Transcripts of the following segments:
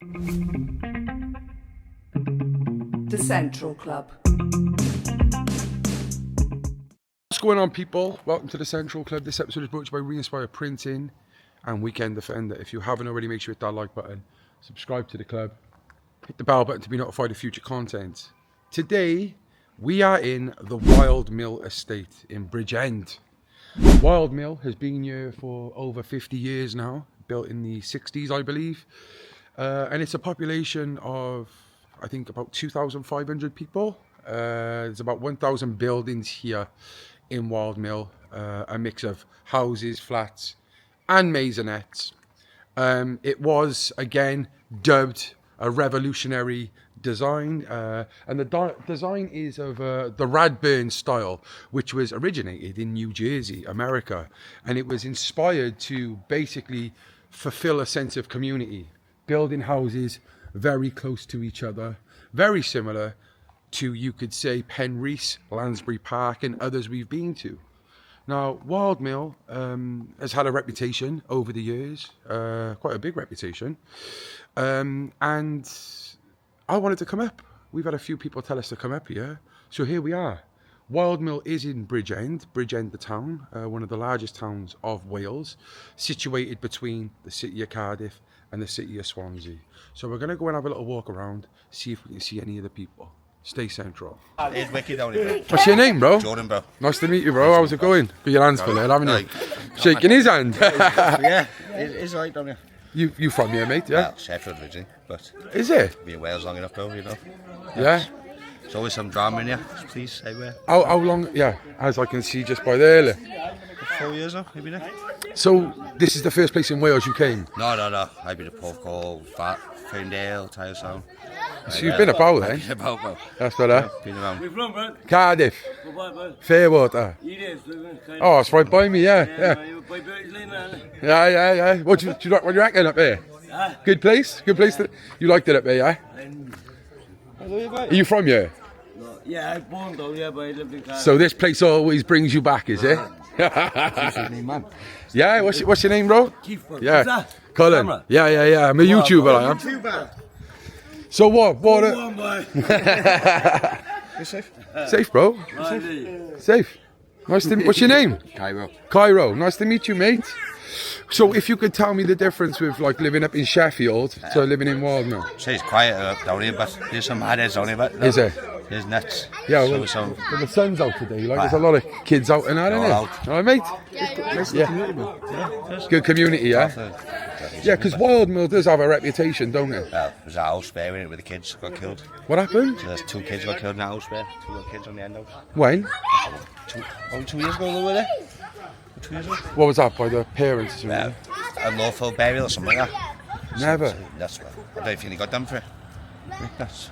The Central Club. What's going on, people? Welcome to the Central Club. This episode is brought to you by Re-Inspire Printing and Weekend Defender. If you haven't already, make sure you hit that like button, subscribe to the club, hit the bell button to be notified of future content. Today, we are in the Wildmill Estate in Bridgend. Wildmill has been here for over 50 years now, built in the 60s, I believe. And it's a population of, I think, about 2,500 people. There's about 1,000 buildings here in Wildmill, a mix of houses, flats, and maisonettes. It was, again, dubbed a revolutionary design, and the design is of the Radburn style, which was originated in New Jersey, America, and it was inspired to basically fulfill a sense of community, building houses very close to each other, very similar to, you could say, Penrhys, Lansbury Park, and others we've been to. Now, Wildmill has had a reputation over the years, quite a big reputation, and I wanted to come up. We've had a few people tell us to come up here, so here we are. Wildmill is in Bridgend the town, one of the largest towns of Wales, situated between the city of Cardiff and the city of Swansea. So we're going to go and have a little walk around, see if we can see any of the people. Stay central. It's wicked down here. What's your name, bro? Jordan, bro. Nice to meet you, bro. How's it going? Got your hands full there, haven't you? Shaking his hand. Yeah, it's right down here. You from here, mate? Yeah. Well, Sheffield originally, but Is it? been in Wales long enough, though, you know. Yeah. There's always some drama in here. Please, everywhere. How long? Yeah, as I can see just by there. Look. 4 years now, maybe now. So this is the first place in Wales you came. No. I've been to Porthcawl, Ferndale, Tyresound. So you've been about then. Been about, bro. That's better. Been around. Where from, bro? Cardiff, Bro? Fairwater. Oh, it's right by me. Yeah. By Birds Lane, man. Yeah. What do you reckon up there? Good place. Good place. You liked it up there, yeah? Are you from here? Yeah, I born down here, but I lived in Cardiff. So this place always brings you back, is it? Yeah. What's your name, bro? Keith, bro. Yeah. What's that? Colin. Camera? Yeah. I'm a YouTuber, I am. So what? Go on, boy. You safe? Safe, bro. Safe. Nice to meet. What's your name? Cairo. Nice to meet you, mate. So if you could tell me the difference with like living up in Sheffield to living in Wildmill. Say it's quiet down here, but there's some mad heads down here, but Is it? there's nuts. Yeah, So well, some the sun's out today. Like there's a lot of kids out and that, isn't They're all it? All right, mate. Yeah. Good community, yeah. Yeah, because Wildmill does have a reputation, don't it? Well, there's a house there in it with the kids got killed. What happened? So there's 2 kids got killed in the house there. 2 little kids on the end house. When? 2 years ago, they were there. 2 years ago. What was that by the parents? Well, a lawful burial or something like that. Never. That's what I don't think they got done for it. That's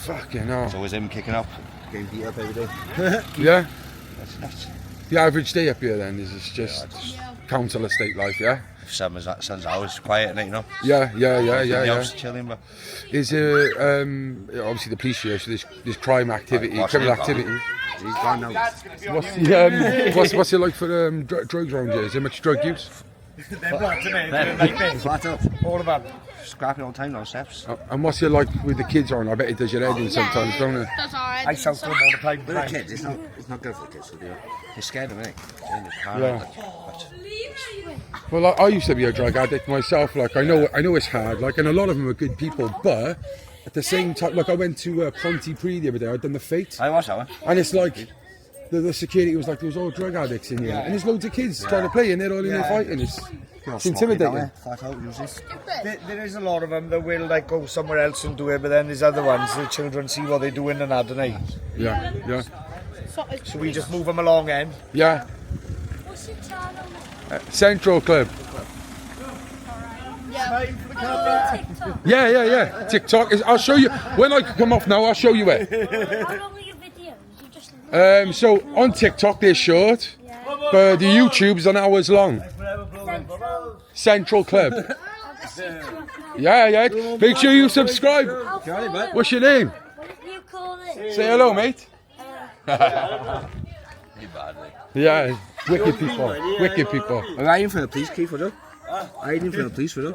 Fucking hell. it's always him kicking up, getting beat up every day. Yeah. That's nuts. The average day up here then is just council estate life, yeah? Sun's always quiet at night, you know. Yeah. The house chilling, but Is obviously the police here, so there's crime activity, What's criminal it? activity. he's gone now. What's it like for drugs around here? Is there much drug use? Flat out. All about. Scrapping all the time on steps. And what's it like with the kids on? I bet it does your head in sometimes, don't it? That's alright. I shout to them all the time. But the kids, it's not good for the kids. So they're scared of it. They're in the car. Yeah. But Well, I used to be a drug addict myself. Like I know it's hard. Like, and a lot of them are good people, but at the same time, like I went to Pontypridd the other day. I'd done the Fate, I watched that one. and it's like the security was like there was all drug addicts in here, and there's loads of kids trying to play, and they're all in there fighting. It's intimidating. Flat out, usually. There is a lot of them that will like go somewhere else and do it, but then there's other ones, the children see what they're doing and that, don't they? Yeah. So we just move them along, Yeah. Central Club. Yeah. TikTok is. I'll show you when I come off now. I'll show you it. So on TikTok they're short, but the YouTube's an hours long. Central Club. Yeah. Make sure you subscribe. What's your name? You call it. Say hello, mate. Yeah, wicked people. Are you for the police, Keith, or I didn't feel police for them.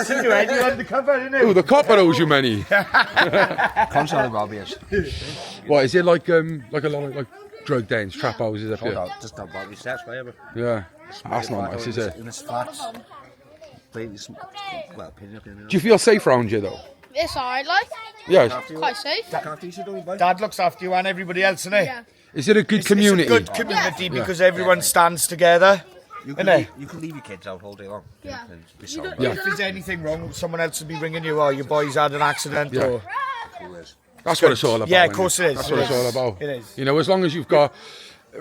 See you, Ed, you're undercover, innit? Oh, the copper owes you money. Constantly robbers. What is it like? Like a lot of like drug dens, trap houses up Hold here. on, just don't bother yourself, whatever. Yeah, that's not nice, is it? In this flats. Well, pin up in Do you feel safe around you though? It's alright, like. Yeah. Quite safe. Dad looks after you and everybody else, innit? Yeah. Is it a good community? It's a good community because everyone stands together. You Innit? can leave your kids out all day long. Yeah. And be sorry. Yeah. If there's anything wrong, someone else will be ringing you, or your boy's had an accident, Yeah. or... That's what it's all about. Yeah, of isn't course it is. That's what it's all about. It is. You know, as long as you've got.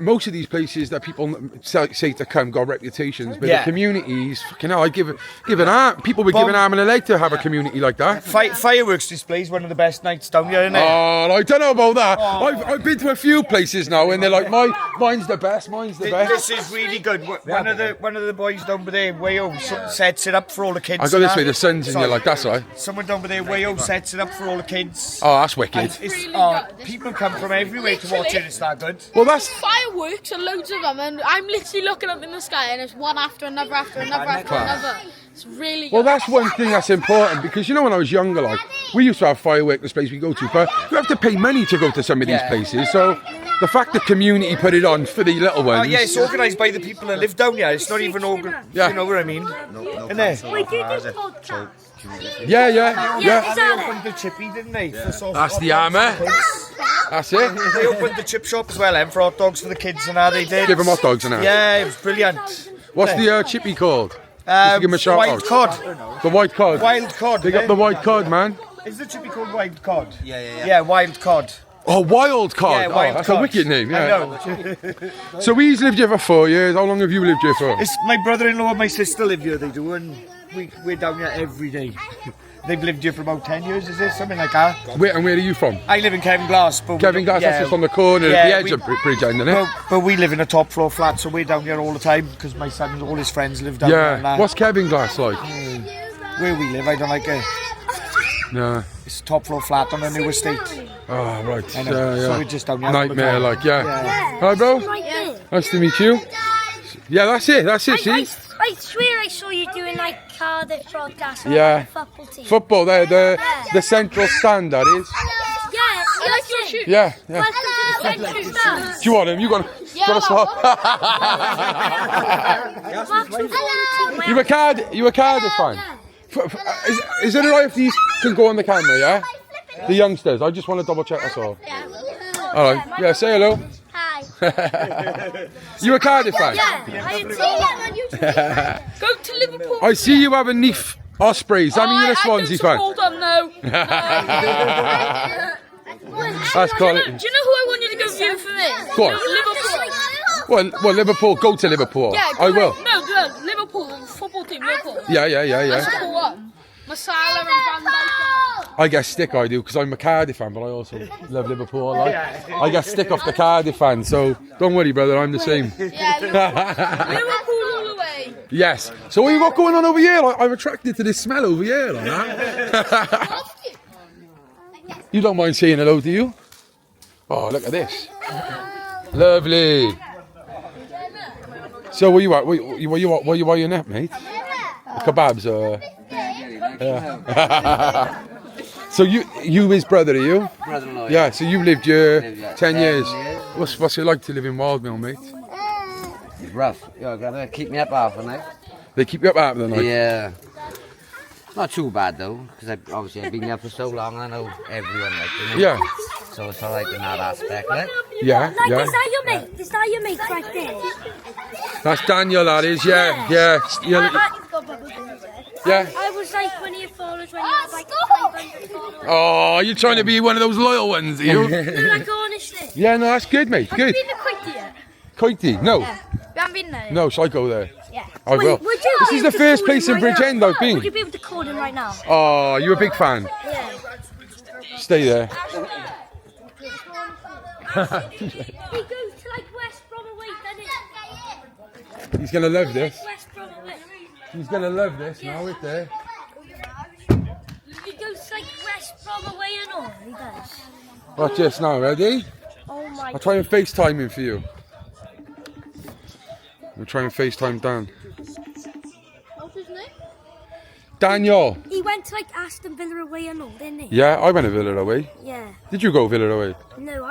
Most of these places that people say to come got reputations, but Yeah. the communities, fucking hell, I give an arm. People would give an arm and a leg to have a community like that. Fireworks displays, one of the best nights down here, innit? Oh, I don't know about that. I've been to a few places now, and they're like, mine's the best. Mine's the best. This is really good. One of the boys down there, Wayo, sets it up for all the kids. I go this way, and the sun's in Sorry. here, like that's all right. Someone down there, Wayo, sets it up for all the kids. Oh, that's wicked. People come from everywhere to watch it. It's that good. Well, that's Fireworks and loads of them, and I'm literally looking up in the sky, and it's one after another after another after another. It's really well, good. that's one thing that's important because you know when I was younger, like we used to have fireworks displays we go to, but you have to pay money to go to some of these places. So the fact the community put it on for the little ones. Oh yeah, it's organised by the people that live down here. It's not even organised. Yeah. You know what I mean? No Innit? We do this podcast. Yeah. Yeah, They opened the chippy, didn't they? That's the armour. That's it. They opened the chip shop as well, and for hot dogs for the kids and how they did. Give them hot dogs and that. Yeah, it was brilliant. What's the chippy called? Just give 'em a shout Wild out. cod. The white cod. Wild cod. Big up the white cod, man. Is the chippy called wild cod? Yeah. Yeah, wild cod. Oh, wild cod. Yeah, wild that's cod. a wicked name. I Yeah. know. So he's lived here for 4 years. How long have you lived here for? It's my brother-in-law and my sister live here. They do, and we're down here every day. They've lived here for about 10 years, is it? Something like that. Where are you from? I live in Kevin Glass. But Kevin Glass, that's just on the corner at the edge of Bridgend, isn't it? But we live in a top floor flat, so we're down here all the time because my son and all his friends live down there. And Yeah. that. What's Kevin Glass like? Where we live, I don't like it. No. It's a top floor flat on a new estate. Oh, right. I know. Yeah. So we're just down here. all the Nightmare, time. like, yeah. Hi, bro. Nice to meet you. Yeah, that's it, see? I swear I saw you doing like Cardiff broadcast on Yeah. the football team. Football, the central stand, that is. Yeah, I like your shoes. Yeah. Welcome to the Central Stand. Do you want him? You got a swap? Hello. You a Cardiff fan? Is it alright if these can go on the camera, yeah? The youngsters, I just want to double check, that's all. Alright, yeah, say hello. Hi. You a Cardiff fan? Yeah, I didn't see that on YouTube. Go to Liverpool. I see you have a Neef Ospreys. I mean, you're a Swansea fan. Hold on, no. That's cool. Do you know who I want you to go view for me? Go on. Liverpool. Well, Liverpool, go to Liverpool. Yeah, I will. No, Liverpool, football team, Liverpool. Yeah. Support what? Masala and Van Dijk. I get stick, I do, because I'm a Cardiff fan, but I also love Liverpool. I get stick off the Cardiff fan, so don't worry, brother, I'm the same. Yeah, Liverpool all the way. Yes. So what you got going on over here? I'm attracted to this smell over here. Like that. You don't mind saying hello, do you? Oh, look at this. Lovely. So where you at? Where you at, mate? Kebabs or? Yeah. So you his brother, are you? Brother-in-law. Yeah. So you lived here 10 10 years. years. What's it like to live in Wildmill, mate? It's rough. You're gonna keep me up half the night. They keep you up half the night. Yeah. Not too bad though, because I've been here for so long. I know everyone, like, you know? Yeah. So it's alright in that aspect, like. Yeah. Like, Yeah. is that your mate? Is that your mate right there? That's Daniel, that is. Yeah. Yeah. Yeah. I was like one of your followers when you had like 500 followers. Oh, you're trying to be one of those loyal ones, are you? No, like honestly. Yeah, no, that's good, mate. Have you Good. been to Quinty yet? Coity, no. You haven't been there? No, shall I go there? Yeah. I will. Would you This be is able the to first call place him in right Bridgend now? I've been. Would you be able to call him right now? Oh, you're a big fan. Yeah. Stay there. He goes to like West Brom away, doesn't he? He's going to love this. West Brom away. He's going to love this now, right there. He goes to like West Brom away and all. He does. Watch this now, ready? Oh my I'll try and FaceTime him for you. We'll try and FaceTime Dan. Daniel. He went to like Aston Villa away and all, didn't he? Yeah, I went to Villa away. Yeah. Did you go Villa away? No,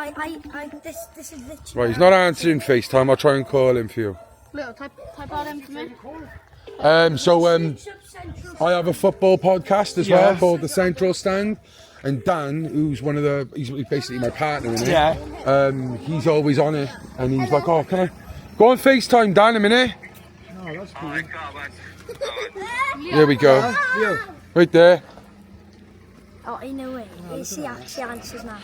this is literally. Right, he's not answering FaceTime. I'll try and call him for you. Little type out him for me. I have a football podcast as well called The Central Stand. And Dan, who's he's basically my partner in it. Yeah. He's always on it. And he's like, oh, can I go on FaceTime, Dan, a minute? Oh, that's cool. Here we go. Right there. Oh, in a way. He actually answers now.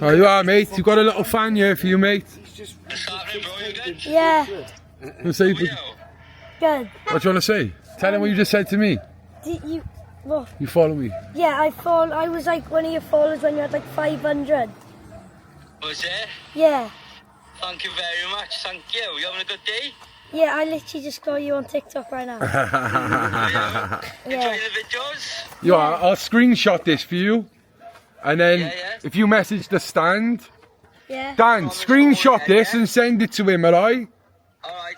Oh, you are, mate. You've got a little fan here for you, mate. Yeah. Say, Good. what do you want to say? Tell him what you just said to me. Did you? What? You follow me. Yeah, I was like one of your followers when you had like 500. Was it? Yeah. Thank you very much. Thank you. You having a good day? Yeah, I literally just got you on TikTok right now. Enjoying the videos? Yeah, I'll screenshot this for you. And then Yeah. if you message the stand, Yeah. Dan, screenshot this and send it to him, alright? Alright.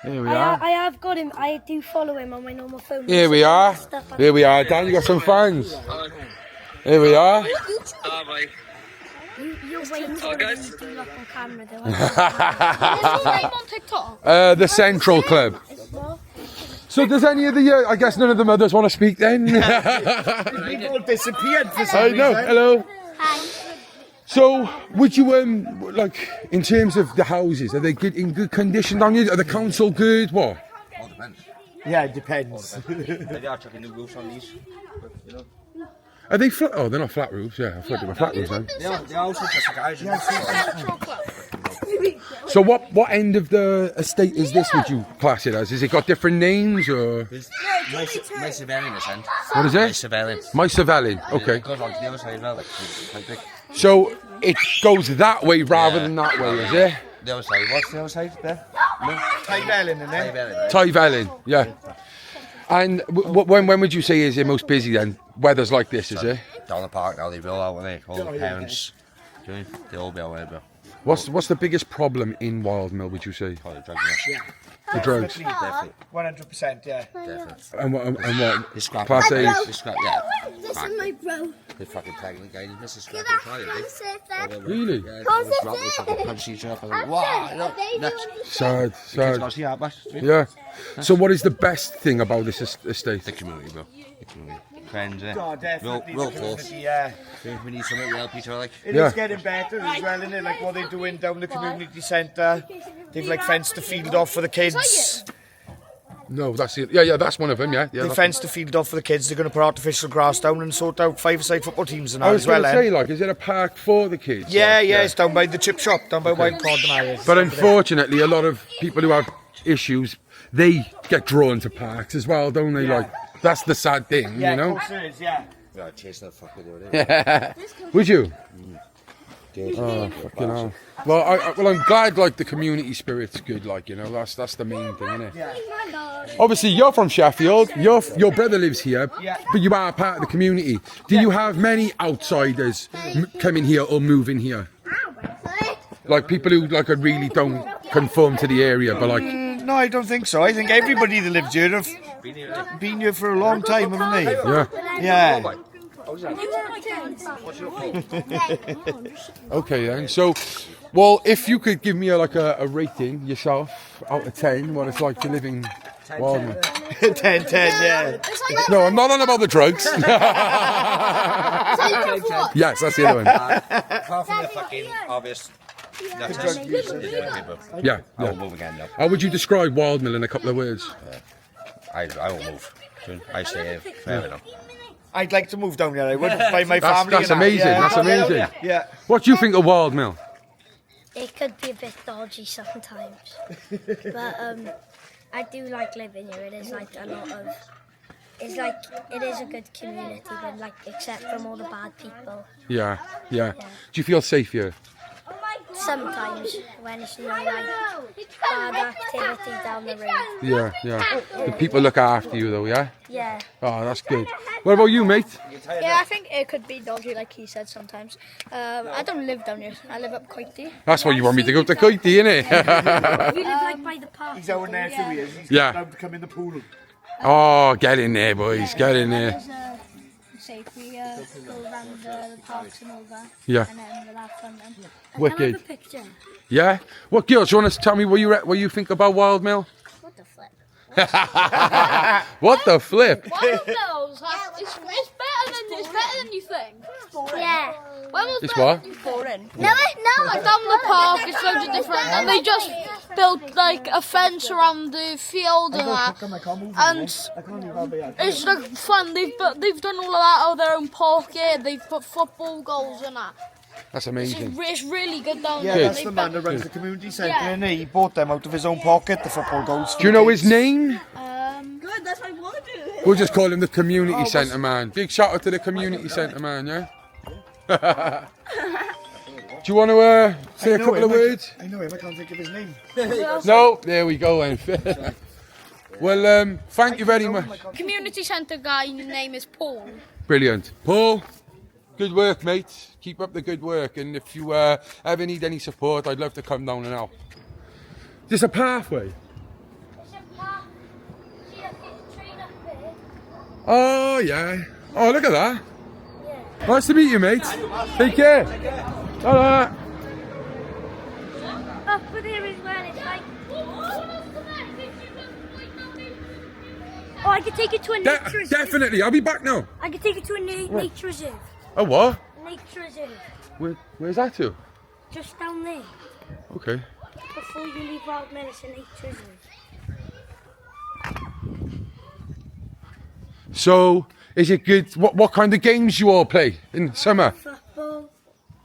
Here we are. I have got him. I do follow him on my normal phone. Here we are. Here we are. Dan, you got some fans. Here we are. Bye. You're waiting for him to do like on camera though. What's your name on TikTok? The Central Club. So does any of the, I guess none of the mothers want to speak then? They've all disappeared for some I know, reason. hello. Hi. So, would you, like, in terms of the houses, are they in good condition down here? Are the council good? What? All depends. Yeah, it depends. They are chucking new roofs on these. But, you know. Are they flat? Oh, they're not flat roofs. Yeah, I thought they were flat roofs then. They also just guys. Central Club. So what end of the estate is this, would you class it as? Has it got different names, or? My civilian is end. What is My it? civilian. My Savelin. Okay. It goes on to the other side as well. Like, it's quite big. So, it goes that way rather than that way, is it? The other side. What's the other side there? Tyrell in there. Civilian. Tyvelin, yeah. And when would you say is it most busy then? Weather's like this, is it? Down the park now, they roll out with it. All the parents. They all be away, bro. What's the biggest problem in Wildmill, would you say? Probably drugs. The drugs. Definitely. 100%, yeah. Definitely. And what? They scrap. Class A's? They scrap, yeah. This is my bro. They fucking pregnant guy. This is scrap. Really? Yeah, they drop the fucking punch each other. Like, wow, nuts. Sad. Kids got back. Yeah. So what is the best thing about this estate? The community, bro. The community. Friends, Oh, definitely. Real the close. community, yeah. If we need something, we help each other. Like, It Yeah. is getting better as well, isn't it? Like what they're doing down the community centre. They've like fenced the field off for the kids. No, that's it. Yeah, that's one of them. Yeah. They that's fenced the field off for the kids. They're going to put artificial grass down and sort out 5-a-side football teams and I that was as well. going to say, like, is it a park for the kids? Yeah, Like, yeah, it's down by the chip shop, down by Wild Cordon. But unfortunately, a lot of people who have issues, they get drawn to parks as well, don't they? Yeah. Like, that's the sad thing, Yeah, you know? of course it is, yeah. we are chasing the fuck with you. Would you? Oh, Fucking hell. Well, I'm glad, like, the community spirit's good, like, you know, that's the main thing, isn't it? Obviously, you're from Sheffield, your brother lives here, Yeah. but you are part of the community. Do you have many outsiders coming here or moving here? Like, people who, like, really don't conform to the area, but, like... No, I don't think so. I think everybody that lives here have been here for a long time, haven't they? Yeah. Yeah. Okay then. So, well, if you could give me a rating yourself out of 10, what it's like to live in Wildmill. 10, yeah. No, I'm not on about the drugs. Yes, that's the other one. Apart from the fucking obvious. That's it. Yeah. I won't move again now. How would you describe Wildmill in a couple of words? I won't move. I stay here forever now. I'd like to move down here. I would by my That's- family. that's and that, amazing, yeah. that's amazing. Yeah. What do you think of Wildmill? It could be a bit dodgy sometimes, but I do like living here. It is like a lot of. It's like it is a good community, but like except from all the bad people. Yeah. Do you feel safe here? Sometimes when it's not like bad activity down the road. Yeah. The people look after you though, yeah? Yeah. Oh, that's good. What about you, mate? Yeah, I think it could be dodgy, like he said sometimes. I don't live down here. I live up Coity. That's why you want me to go to Coity, innit? We live like by the park. He's out in there 2 years. He's Yeah. down to come in the pool. Oh, get in there, boys. Get in there. Say if we go around the parks and all that. Yeah. And then we'll have fun then. Wicked. Can I have a picture? Yeah? What, girls, you want to tell me what you think about Wildmill? What the flip? What the flip? Wildmill's it's better than you think. Yeah. Wildmill's It's better what? than you think. No, Like down the park, it's loads of different, and they just built like a fence around the field and that, and it's like fun. They've done all of that out of their own pocket. They've put football goals and that. That's amazing. It's really good down Yeah, there. that's the man that runs the community centre, and he bought them out of his own pocket, the football goals. Do you know his name? Good, that's what I want to do. We'll just call him the community centre man. Big shout out to the community centre man, yeah? Do you want to say a couple of words? I know him, I can't think of his name. No? There we go then. Well, thank you very much. Community centre guy, his name is Paul. Brilliant. Paul, good work, mate. Keep up the good work. And if you ever need any support, I'd love to come down and help. Is this a pathway? Oh, yeah. Oh, look at that. Nice to meet you, mate. Take care. Ta-da. Up there as well, it's like... Oh, I could take it to a nature reserve. Definitely. I'll be back now. I could take it to a nature reserve. Oh, what? Nature reserve. Where's that to? Just down there. Okay. Before you leave Wildmill, it's a nature reserve. So, is it good? What kind of games you all play in summer? Football,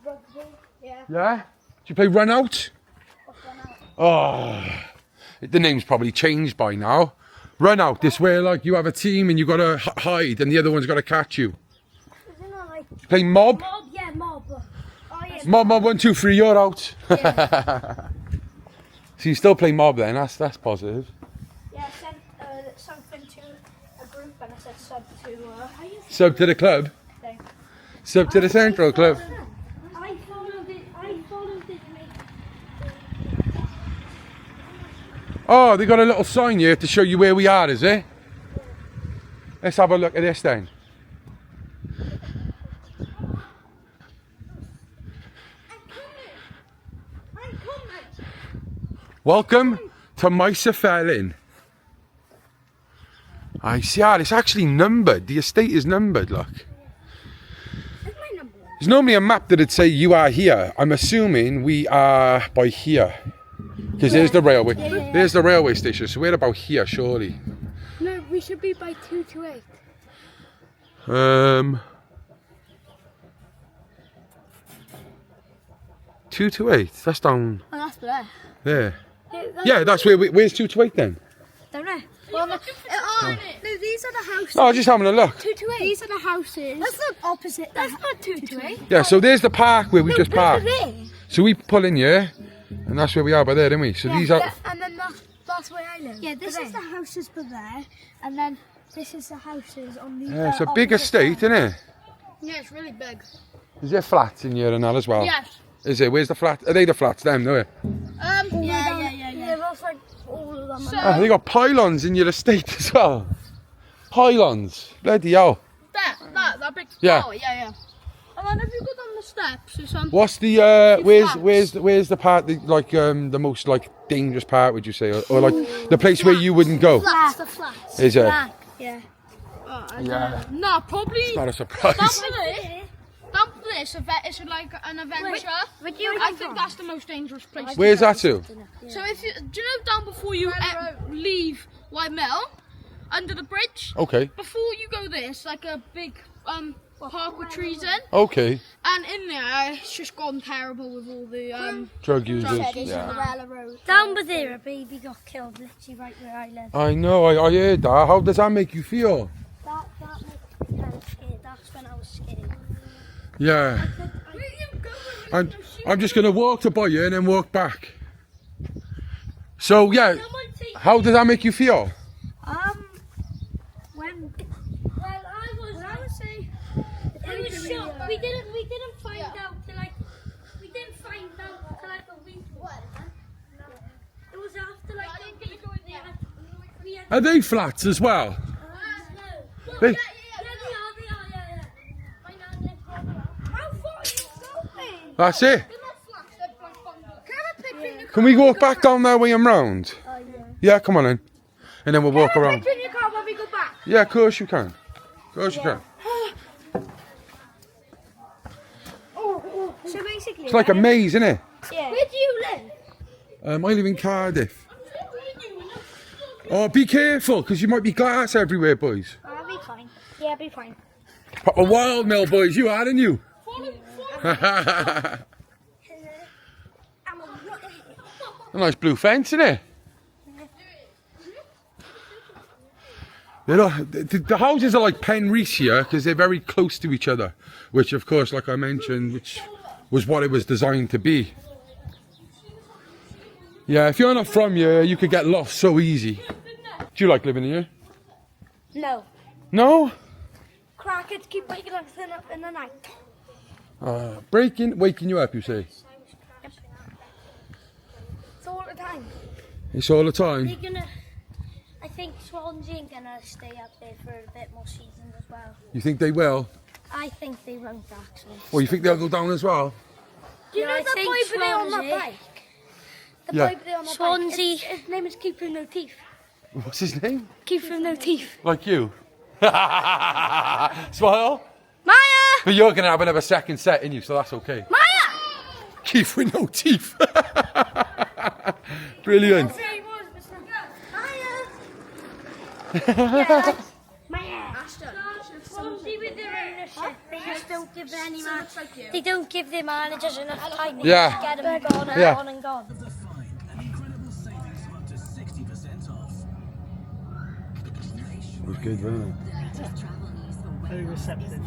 rugby, yeah. Yeah? Do you play run out? Oh, the name's probably changed by now. Run out, this where like you have a team and you got to hide and the other one's got to catch you. Isn't that like... Play mob? Mob, yeah, mob. Oh, yeah. Mob, 1, 2, 3, you're out. Yeah. So you still play mob then, that's positive. Yeah, I sent something to a group and I said sub to... Sub to the club? No. Sub to the Central Club? I followed it, mate. Oh, they got a little sign here to show you where we are, is it? Let's have a look at this then. I'm coming. Welcome to Mysafelin. I see, it's actually numbered. The estate is numbered, look. That's my number. There's normally a map that'd say you are here. I'm assuming we are by here. Because there's the railway. There's the railway station, so we're about here, surely. No, we should be by 228. 228, that's down Oh, that's there. there. Yeah, that's where's 228 then? Don't know. Well, no, These are the houses. No, just having a look. 228. These are the houses. That's the opposite. That's not 228. Yeah, so there's the park where we just parked. There. So we pull in here, and that's where we are by there, didn't we? So these are... And then that's where I live. Yeah, this is the houses for there, and then this is the houses on the. Yeah, it's a big estate, isn't it? yeah, it's really big. Is there flats in here and all as well? Yes. Is it? Where's the flat? Are they the flats? Them, no? Yeah. That's like all of them. Oh, they got pylons in your estate as well. Pylons. Bloody hell. That big Yeah. tower, yeah. And then if you go down the steps, it's What's the where's the part that, like the most like dangerous part, would you say, or like the place where you wouldn't go? Flats, the flats. Is it? Yeah. Yeah. No, probably Not a surprise. down for this, it's like an adventure. I think that's the most dangerous place. Where's that to? So if you, do you know down before you leave Wildmill, under the bridge? Okay. Before you go there, it's like a big park with trees in. Okay. And in there, it's just gone terrible with all the Drug users. Yeah. Down by there, a baby got killed literally right where I live. I know. I heard that. How does that make you feel? That makes me kind of scared. That's when I was scared. Yeah. I'm just gonna walk to buy you and then walk back. So yeah, how does that make you feel? I would say it was shocked. We didn't find out till like a week. It was after like we had Are they flats as well? Hey. That's it. Can we walk back down that way and round? Yeah, come on in. And then we'll walk around. Can you car when we go back? Yeah, of course you can. Of course you can. So basically, It's like a maze, isn't it? yeah. Where do you live? I live in Cardiff. Oh, be careful, because you might be glass everywhere, boys. I'll be fine. Yeah, I'll be fine. Proper Wildmill, boys, you are, aren't you? A nice blue fence, isn't it? The houses are like Penrith here because they're very close to each other, which of course, like I mentioned, which was what it was designed to be. Yeah, if you're not from here, you could get lost so easy. Do you like living here? No. No? Crackers keep waking us up in the night. Waking you up, you say? It's all the time. It's all the time. They're gonna. I think Swansea are gonna stay up there for a bit more seasons as well. You think they will? I think they won't actually. Or you think they'll go down as well? Do you know I the think boy there on the Swansea- bike? The Yeah. boy there on the Swansea. bike. His name is Keeper with No Teeth. What's his name? Keeper with No Teeth. Like you. Smile. Maya! But you're going to have another second set in you, so that's okay. Maya! Keith with no teeth. Brilliant. Swansea with their ownership, they just don't give any man. They don't give their managers enough time. They Yeah. just get them gone and Yeah. gone and gone. It was good, wasn't it? Very receptive.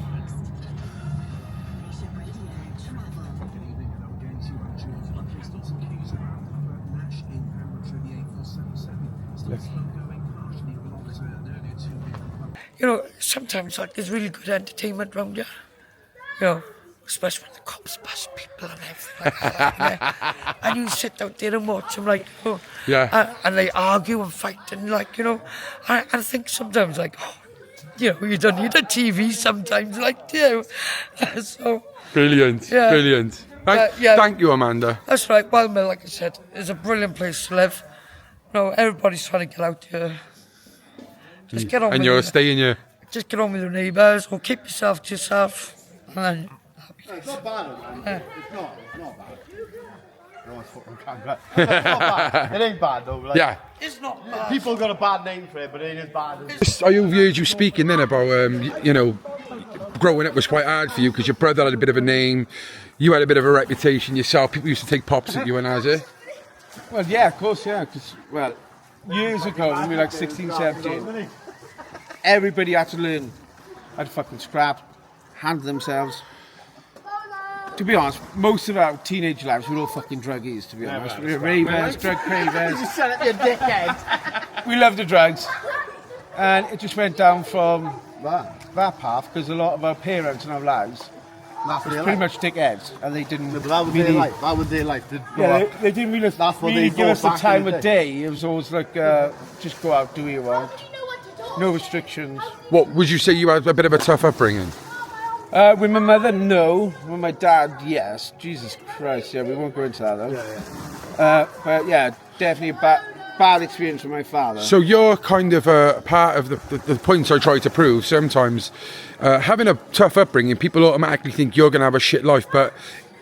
You know, sometimes like there's really good entertainment around here. You know, especially when the cops bust people and everything like that. Yeah. And you sit out there and watch them, like, you know, Yeah. and they argue and fight and like, you know, I think sometimes like, oh, you know, you don't need a TV sometimes, like, you know. So Brilliant. Yeah. Brilliant. Yeah. Thank you, Amanda. that's right. Wildmill, like I said, is a brilliant place to live. You know, everybody's trying to get out here. Just get on And with you're it. staying here. Just get on with your neighbours or keep yourself to yourself. And then It's not bad, man. It's not bad. No, it's fucking camera. It's not bad. It ain't bad though. Like, Yeah. it's not bad. People got a bad name for it, but it is bad. I overheard you speaking then about, you know, growing up was quite hard for you because your brother had a bit of a name, you had a bit of a reputation yourself. People used to take pops at you and as it. Well, yeah, of course, yeah. Because, well, years ago, when we were like 16, 17, everybody had to learn how to fucking scrap, handle themselves. To be honest, most of our teenage lives were all fucking druggies, to be honest. We were ravers, drug cravers. You said it, you dickhead. We loved the drugs. And it just went down from that path because a lot of our parents and our lives That's was their pretty life. much dickheads. And they didn't But that was really... their life. That was their life. Yeah, they didn't really, That's what really they give us the thought back time in of the day. It was always like, just go out, do what you want. No restrictions. What would you say you had a bit of a tough upbringing? With my mother, no. With my dad, yes. Jesus Christ, yeah, we won't go into that though. But yeah, definitely a bad experience with my father. So you're kind of a part of the points I try to prove. Sometimes having a tough upbringing, people automatically think you're going to have a shit life, but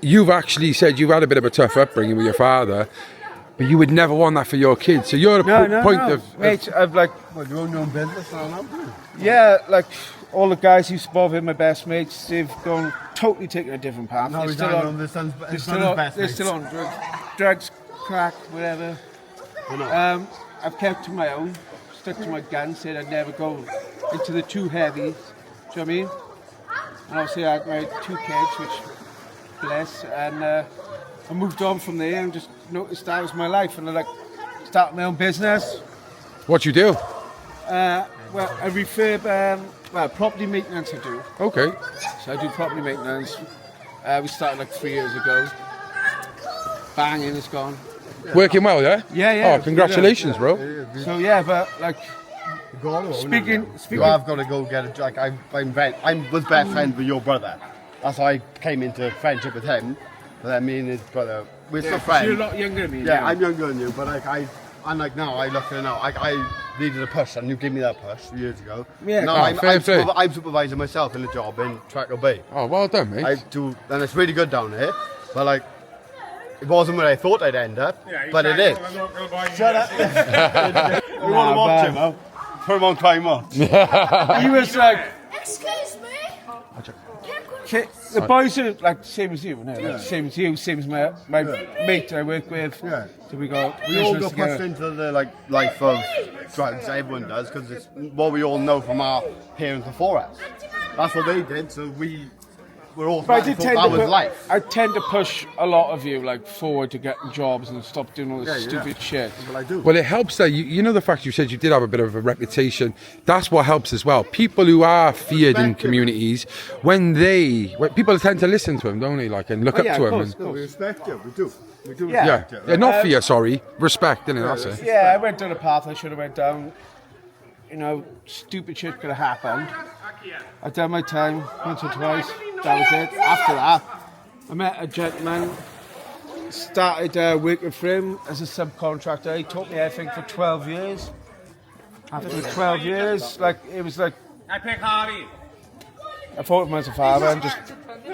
you've actually said you've had a bit of a tough upbringing with your father, but you would never want that for your kids. So you're at a point of... Mate, I've like... Well, you own your own business now. Yeah, like all the guys who used to bother my best mates, they've gone totally taken a different path. No, They're he's still down on, on the son's they're his still son's on, best they're mates. still on drugs, crack, whatever. I've kept to my own, stuck to my guns, said I'd never go into the too heavy. Do you know what I mean? And obviously I had my 2 kids, which bless, and I moved on from there and just noticed that was my life, and I like started my own business. What you do? Well, I refurb, property maintenance I do. Okay. So I do property maintenance. We started like 3 years ago. Banging, it's gone. Working well, yeah? Yeah. Oh, congratulations, bro. So yeah, but like got to. Speaking. You have got to go get a like. I was best friends with your brother. That's how I came into friendship with him. But then me and his brother, we're still friends. You're a lot younger than me. Yeah, I'm younger than you, but like I'm like now. I look at it now. I needed a push, and you gave me that push years ago. Yeah. Now I'm supervising myself in a job in Trackle Bay. Oh, well done, mate. I do, and it's really good down here. But like, it wasn't where I thought I'd end up, but it is. Shut up. We want to watch him, huh? Put him on time off. He was like, Excuse me. the boys are like same as you, no? Same as you, same as my mate I work with. Yeah. So we all got pushed into the like life of drugs. Everyone does because it's what we all know from our parents before us. That's what they did. So we're all. But that was life. I tend to push a lot of you like forward to getting jobs and stop doing all this stupid shit. That's what I do. Well, it helps that you know the fact you said you did have a bit of a reputation. That's what helps as well. People who are feared in communities, when people tend to listen to them, don't they? Like and look up to them. No, we respect you. We do. We do Yeah. respect you. Yeah, not fear. Sorry, respect. Innit? That's it. Yeah, I went down a path I should have went down. You know, stupid shit could have happened. I done my time once or twice. That was it. After that, I met a gentleman. Started working for him as a subcontractor. He taught me everything for 12 years. After 12 years, it was like I thought of him as a father and just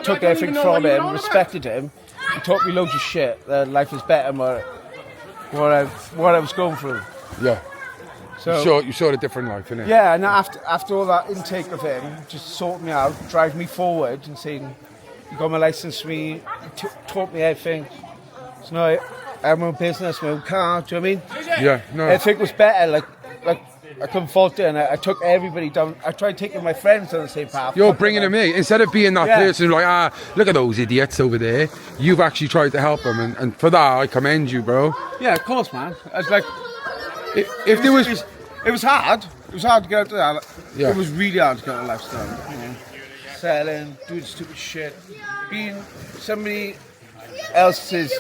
took everything from him, respected him. He taught me loads of shit. That life is better than what I was going through. Yeah. So You saw a different life, innit? yeah, and after all that intake of him, just sorted me out, drive me forward, and saying, "You got my license for me, taught me everything." So now I have my own business, my own car. Do you know what I mean? Yeah. No. Everything was better. Like I couldn't fault it, and I took everybody down. I tried taking my friends on the same path. You're bringing them in instead of being that person who's like, look at those idiots over there. You've actually tried to help them, and for that I commend you, bro. Yeah, of course, man. I was like, If there was. It was hard. It was hard to get out of that. Yeah. It was really hard to get out of lifestyle. You know, selling, doing stupid shit, being somebody else's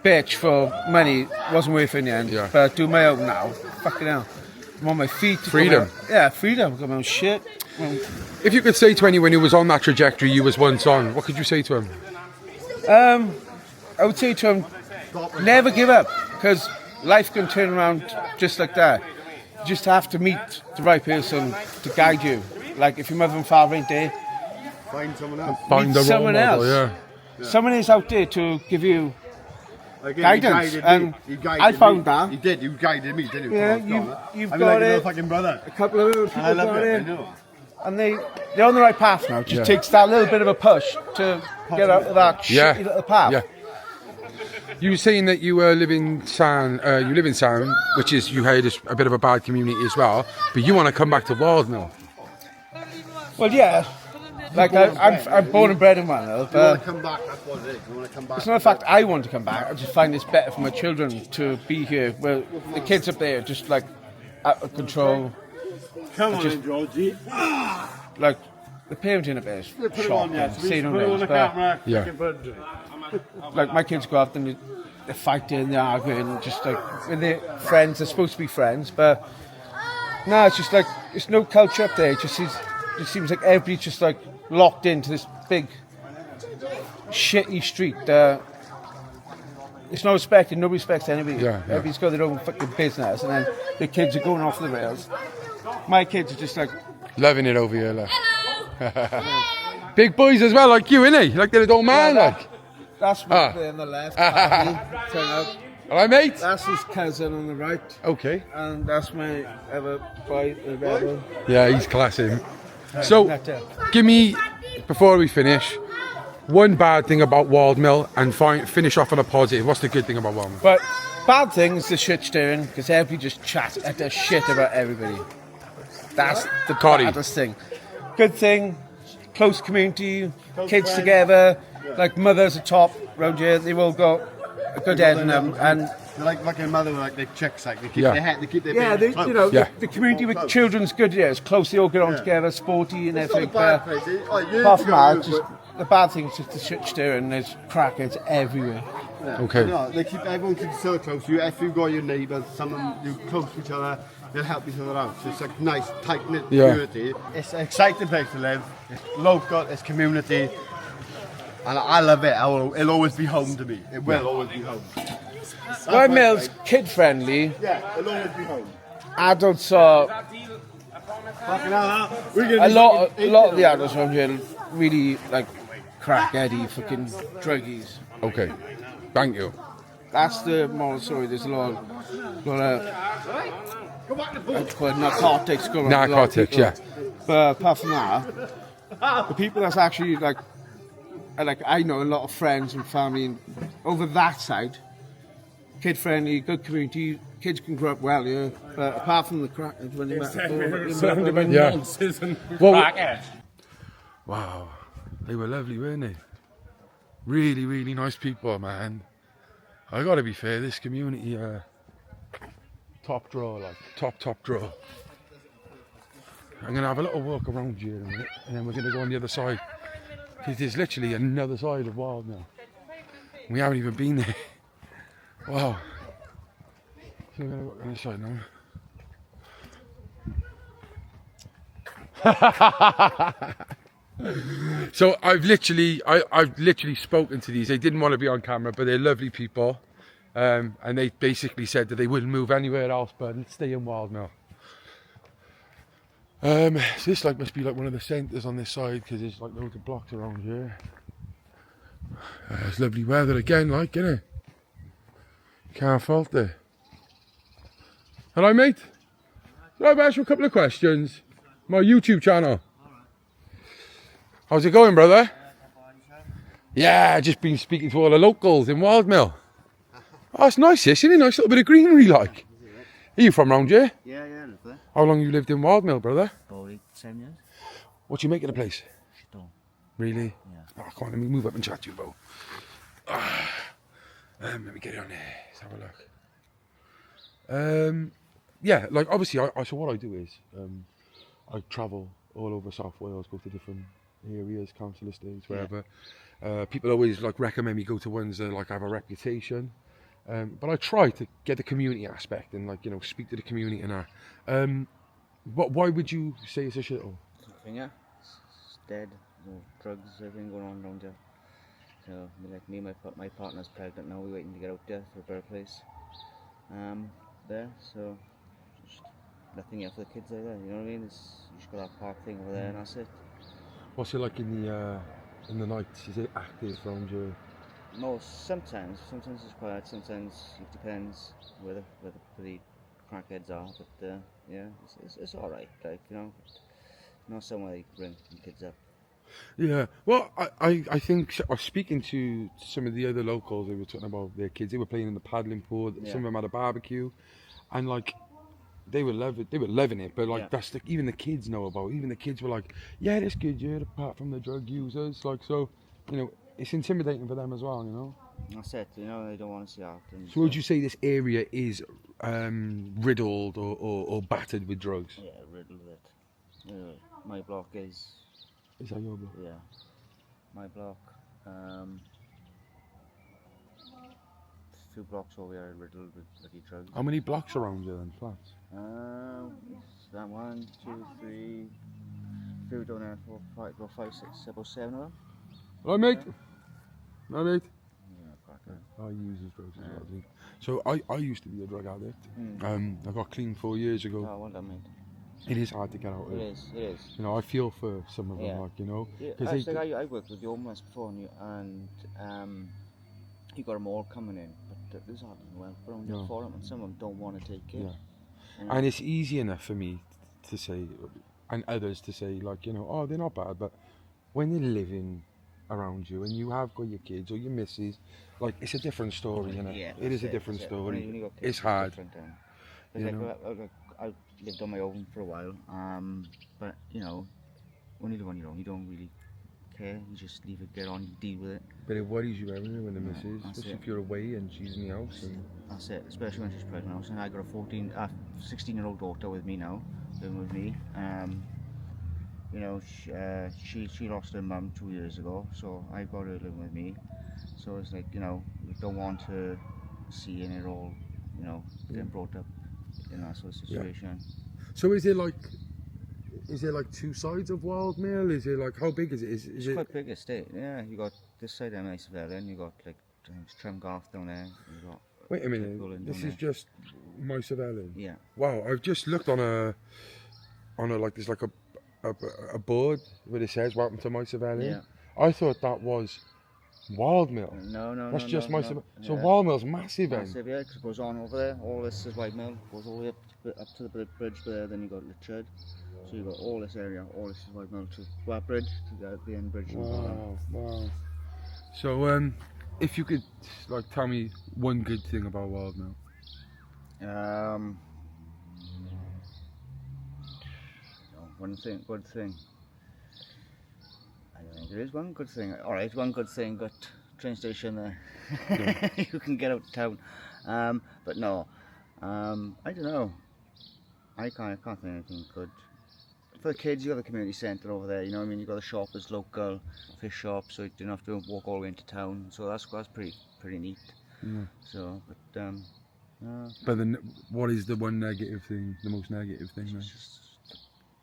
bitch for money wasn't worth it in the end. Yeah. But I do my own now. Fucking hell. I'm on my feet. Freedom. Freedom. I've got my own shit. If you could say to anyone who was on that trajectory you was once on, what could you say to him? I would say to him, never give up, because life can turn around just like that. You just have to meet the right person to guide you. Like if your mother and father ain't there, Find someone else. Find the role someone model, else. yeah. Someone is out there to give you Again, guidance. And He guided I found me. that. He did. You guided me, didn't you? Yeah, you've got like a it. little fucking brother. A couple of other people I love got it. I in, know. and they're on the right path now. It just takes that little bit of a push to get out of that shitty little path. Yeah. You were saying that you live in San, which is you had a bit of a bad community as well, but you want to come back to Wildmill. Well, yeah. Like I'm born and bred in Wildmill, You want but to come back? That's what it is. You want to come back? it's not the fact I want to come back. I just find it's better for my children to be here. Where the kids up there are just like out of control. Come on, Georgie. Like the parenting up there is shocking. Say no names, but Yeah. like my kids go out and they're fighting, they're arguing, just like with their friends. They're supposed to be friends, but no, it's just like there's no culture up there. It just seems like everybody's just like locked into this big shitty street. It's no respect, and nobody respects anybody. Yeah. Everybody's got their own fucking business, and then the kids are going off the rails. My kids are just like Loving it over here, like. Big boys as well, like you, innit? Like they're an old man, like. that's my boy on the left. Paddy, turn out. All right, mate? That's his cousin on the right, Okay. and that's my other boy, the rebel. Yeah, he's classing. So, Nutter. give me, before we finish, one bad thing about Wildmill and finish off on a positive. What's the good thing about Wildmill? But bad thing is the shit stirring, because everybody just chats at the shit about everybody. That's the Coddy. baddest thing. Good thing, close community, kids together, like mothers are top round here. They've all got a good head in them, and They're like fucking mother, like their chicks, like they keep Yeah. their head, they keep their yeah, babies close. you know, Yeah. the community with children's good here. It's close. They all get on together, sporty and It's not a everything. bad But place. Like, years apart from ago, that, it just the bad thing is just the shit stirring. There's crackheads everywhere. Okay. No, they keep everyone keeps so close. If you got your neighbours, someone you close to each other, they'll help each other out. So it's like nice, tight-knit Yeah. community. It's an exciting place to live. It's local, it's community. And I love it. It'll always be home to me. It will always be home. Wildmill's kid friendly. Yeah, it'll always be home. Adults are Fucking hell, a lot of the adults around here really like crackheady fucking druggies. Okay. Thank you. That's the moral story. There's a lot of narcotics going on. Narcotics, yeah. But apart from that, the people that's actually like I know a lot of friends and family over that side. Kid friendly, good community. Kids can grow up well here. But apart from the crack, when they Yeah. Well, wow. They were lovely, weren't they? Really, really nice people, man. I gotta be fair, this community, top draw, like top draw. I'm gonna have a little walk around here in a minute, and then we're gonna go on the other side. Because there's literally another side of Wildmill. We haven't even been there. Wow. So we're gonna walk on this side now. So I've literally spoken to these. They didn't want to be on camera, but they're lovely people, and they basically said that they wouldn't move anywhere else but stay in Wildmill. So this must be like one of the centres on this side because there's like loads of blocks around here. It's lovely weather again, like, innit? Can't fault it. Hello, mate. Can I ask you a couple of questions? My YouTube channel. How's it going, brother? Yeah, just been speaking to all the locals in Wildmill. Oh, it's nice, isn't it? Nice little bit of greenery, like. Are you from round here? Yeah, I live there. How long you lived in Wildmill, brother? About 7 years. What do you make of the place? Stone. Really? Yeah. Oh, come on, let me move up and chat to you, bro. Let me get it on there. Let's have a look. Yeah, like obviously, so what I do is I travel all over South Wales, go to different areas, council estates, wherever. People always like recommend me go to ones that like have a reputation. But I try to get the community aspect and like, you know, speak to the community and that. Why would you say it's a shithole? Yeah, it's dead. No drugs, everything going on around here. So, like me, my partner's pregnant now. We're waiting to get out there for a better place. There, so just nothing here for the kids either. You know what I mean? You just got that park thing over there, and that's it. What's it like in the night? Is it active around you? No, sometimes it's quiet. Sometimes it depends where the crackheads are. But yeah, it's all right. Like, you know, not somewhere you can bring the kids up. Yeah, well, I think I was speaking to some of the other locals. They were talking about their kids. They were playing in the paddling pool. Yeah. Some of them had a barbecue, and like they were loving it. But like Yeah. that's even the kids know about. Even the kids were like, "Yeah, this good, yeah." Apart from the drug users, like so, you know, it's intimidating for them as well. You know. That's it. You know, they don't want to see out. And So would you say this area is riddled or battered with drugs? Yeah, riddled with it. My block is. Is that your block? Yeah, my block. 2 blocks over here riddled with bloody drugs. How many blocks around you then, flats? That 1, 2, 3, 4 down there, 4, 5, about 5, 6, about 7 of them. Hello, mate. Hello, mate. Yeah, cracker. I use drugs as well. So I used to be a drug addict. I got clean 4 years ago. Oh, well done, mate. It is hard to get out of. It is. You know, I feel for some of them, Yeah. like, you know. Yeah, Cause I worked with the homeless before, and you got them all coming in, but there's hardly no help around No. for them, and some of them don't want to take it. Yeah. You know? And it's easy enough for me to say, and others to say, like, you know, oh, they're not bad, but when they're living around you and you have got your kids or your missus, like, it's a different story, you know. Yeah, it is a that's different it. story. When you got kids, It's hard. different, You like, know? I lived on my own for a while, but you know, when you live on your own, you don't really care. You just leave it, get on, you deal with it. But it worries you every when the Yeah, missus, that's especially it. if you're away and she's in the house. And That's it, especially when she's pregnant. And I got a 16-year-old daughter with me now, living with me. You know, she lost her mum 2 years ago, so I got her living with me. So it's like, you know, we don't want to see it all, you know, getting brought up in that sort of situation. So is there like two sides of Wildmill? Is it like, how big is it? Is It's it quite big estate, yeah. You got this side of Macevelin, you got like Tremgarth down there, you got... Wait a minute, this is just Moisavelin? Yeah. Wow, I've just looked on a like, there's like a board where it says welcome to Moisavelin. Yeah. I thought that was Wildmill. No, That's just Moisavelin. no. So Yeah. Wildmill's massive then? Massive, yeah, 'cause it goes on over there. All this is Wildmill, goes all the way up to the bridge there, then you got Litchard. So you got all this area, all this is Wildmill to bridge, to the end bridge. Wow. So, if you could like tell me one good thing about Wildmill. One thing, good thing. I don't think there is one good thing. Alright, one good thing, got train station there. Yeah. You can get out of town. But no, I don't know. I can't think of anything good. For the kids, you got the community centre over there, you know what I mean? You got the shop that's local, fish shop, so you don't have to walk all the way into town. So that's pretty neat. Yeah. So, but But then, what is the one negative thing? The most negative thing then? just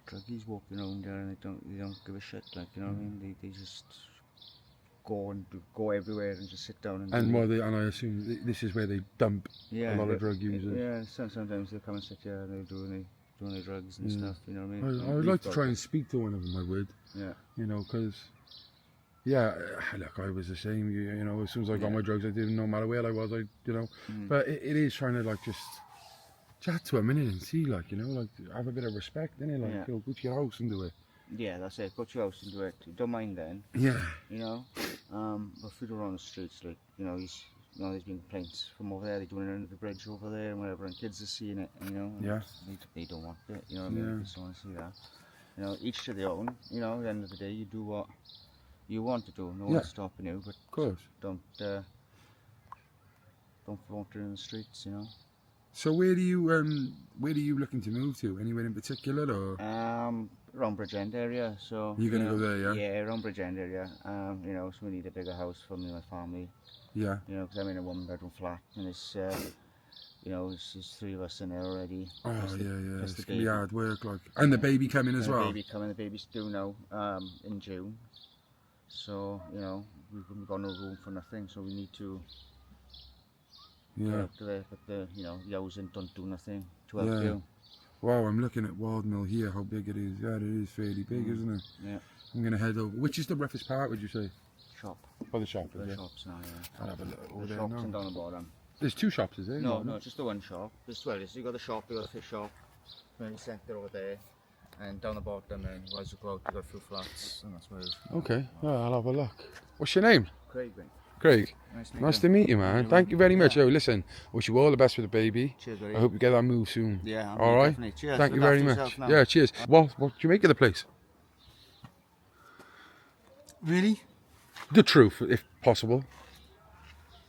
druggies walking around there, and they don't give a shit. Like, you know what I mean? They just go everywhere and just sit down and. And I assume this is where they dump a lot of drug users. Yeah, sometimes they come and sit here and they're doing their drugs and stuff. You know what I mean? I would like to try and speak to one of them. I would. Yeah. You know, because. Yeah, look, I was the same. You know, as soon as I got my drugs, I didn't, no matter where I was, But it is trying to like just chat to a minute and see, like, you know, like have a bit of respect, innit? Like, go to your house and do it. Yeah, that's it. Go to your house and do it. You don't mind then. Yeah. You know, but if you're on the streets, like, there's been complaints from over there. They're doing it under the bridge over there and whatever, and kids are seeing it. You know. Yeah. They don't want it. You know what I mean? They just want to see that. You know, each to their own. You know, at the end of the day, you do what you want to do. No one's stopping you, but of course, don't flaunt it in the streets. You know. So where do you looking to move to? Anywhere in particular, or? Around Bridgend area. So you're gonna go there, yeah? Yeah, around Bridgend area. You know, so we need a bigger house for me and my family. Yeah. You know, because I'm in a 1-bedroom flat, and it's there's 3 of us in there already. Oh yeah. It's gonna be hard work, like. And the baby coming as well. The baby's due now in June. So, you know, we've got no room for nothing, so we need to get up to there, but the housing don't do nothing to help you. Wow, I'm looking at Wildmill here, how big it is. Yeah, it is fairly big, isn't it? Yeah. I'm going to head over. Which is the roughest part, would you say? Shop. Oh, the shop, is The it? shops now, yeah. I'll have a look over The there shops now. and down the bottom. There's 2 shops, is there? No, just the one shop. You got the shop, you got the fish shop, community centre over there, and down the bottom, and as you go out, you got a few flats, and that's where it's... Okay, I'll have a look. What's your name? Craig. Craig. Nice to meet you, man. Thank you very much. Oh, listen, I wish you all the best with the baby. Cheers, buddy. I hope you get that move soon. Yeah, all right. definitely. Cheers. Thank you very much. Yeah, cheers. What do you make of the place? Really? The truth, if possible.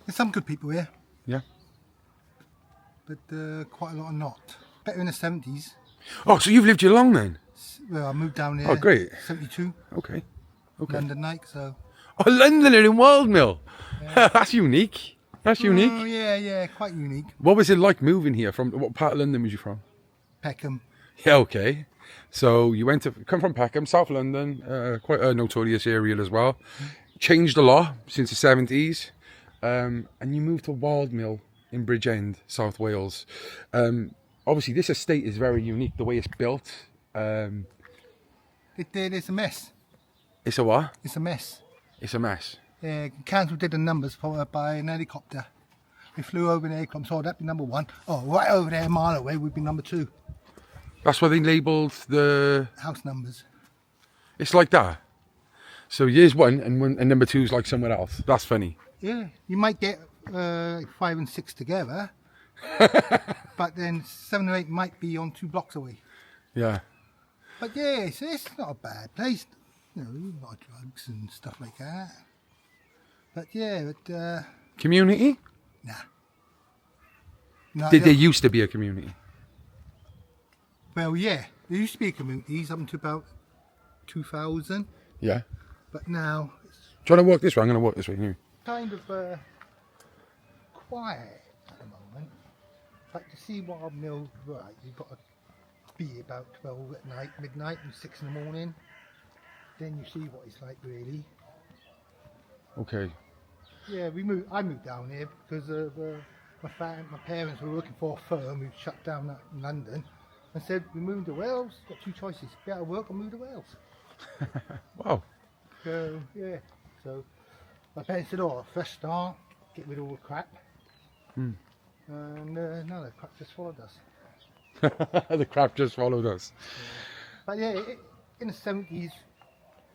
There's some good people here. Yeah. But quite a lot are not. Better in the 70s. Oh, so you've lived here long then? Well, I moved down here. Oh, great. 72. Okay. London night, so. Oh, Londoner in Wildmill. Yeah. That's unique. That's unique. Oh, yeah, quite unique. What was it like moving here? From what part of London was you from? Peckham. Yeah, okay. So you come from Peckham, South London, quite a notorious area as well. Changed a lot since the 70s. And you moved to Wildmill in Bridgend, South Wales. Obviously, this estate is very unique, the way it's built. It's a mess. It's a what? It's a mess. It's a mess. Yeah, council did the numbers by an helicopter. We flew over in the helicopter, so that'd be number 1. Oh, right over there, a mile away, would be number 2. That's why they labelled the... house numbers. It's like that. So here's 1 and number 2 is like somewhere else. That's funny. Yeah, you might get 5 and 6 together, but then 7 or 8 might be on 2 blocks away. Yeah. But yeah, it's not a bad place. You know, a lot of drugs and stuff like that. But yeah, Community? Nah. No, Did there used to be a community? Well, yeah, there used to be communities up until about 2000. Yeah. But now it's Do you want to walk this way? I'm going to walk this way. Here. kind of quiet at the moment. Like to see Wildmill, right, you've got to be about 12 at night, midnight and 6 in the morning. Then you see what it's like really. Okay. Yeah, I moved down here because of my parents were working for a firm who shut down in London and said, we're moving to Wales, got two choices, be out of work or move to Wales. Wow. So, yeah, so my parents said, oh, fresh start, get rid of all the crap. And no, the crap just followed us. The crap just followed us. Yeah. But yeah, in the 70s,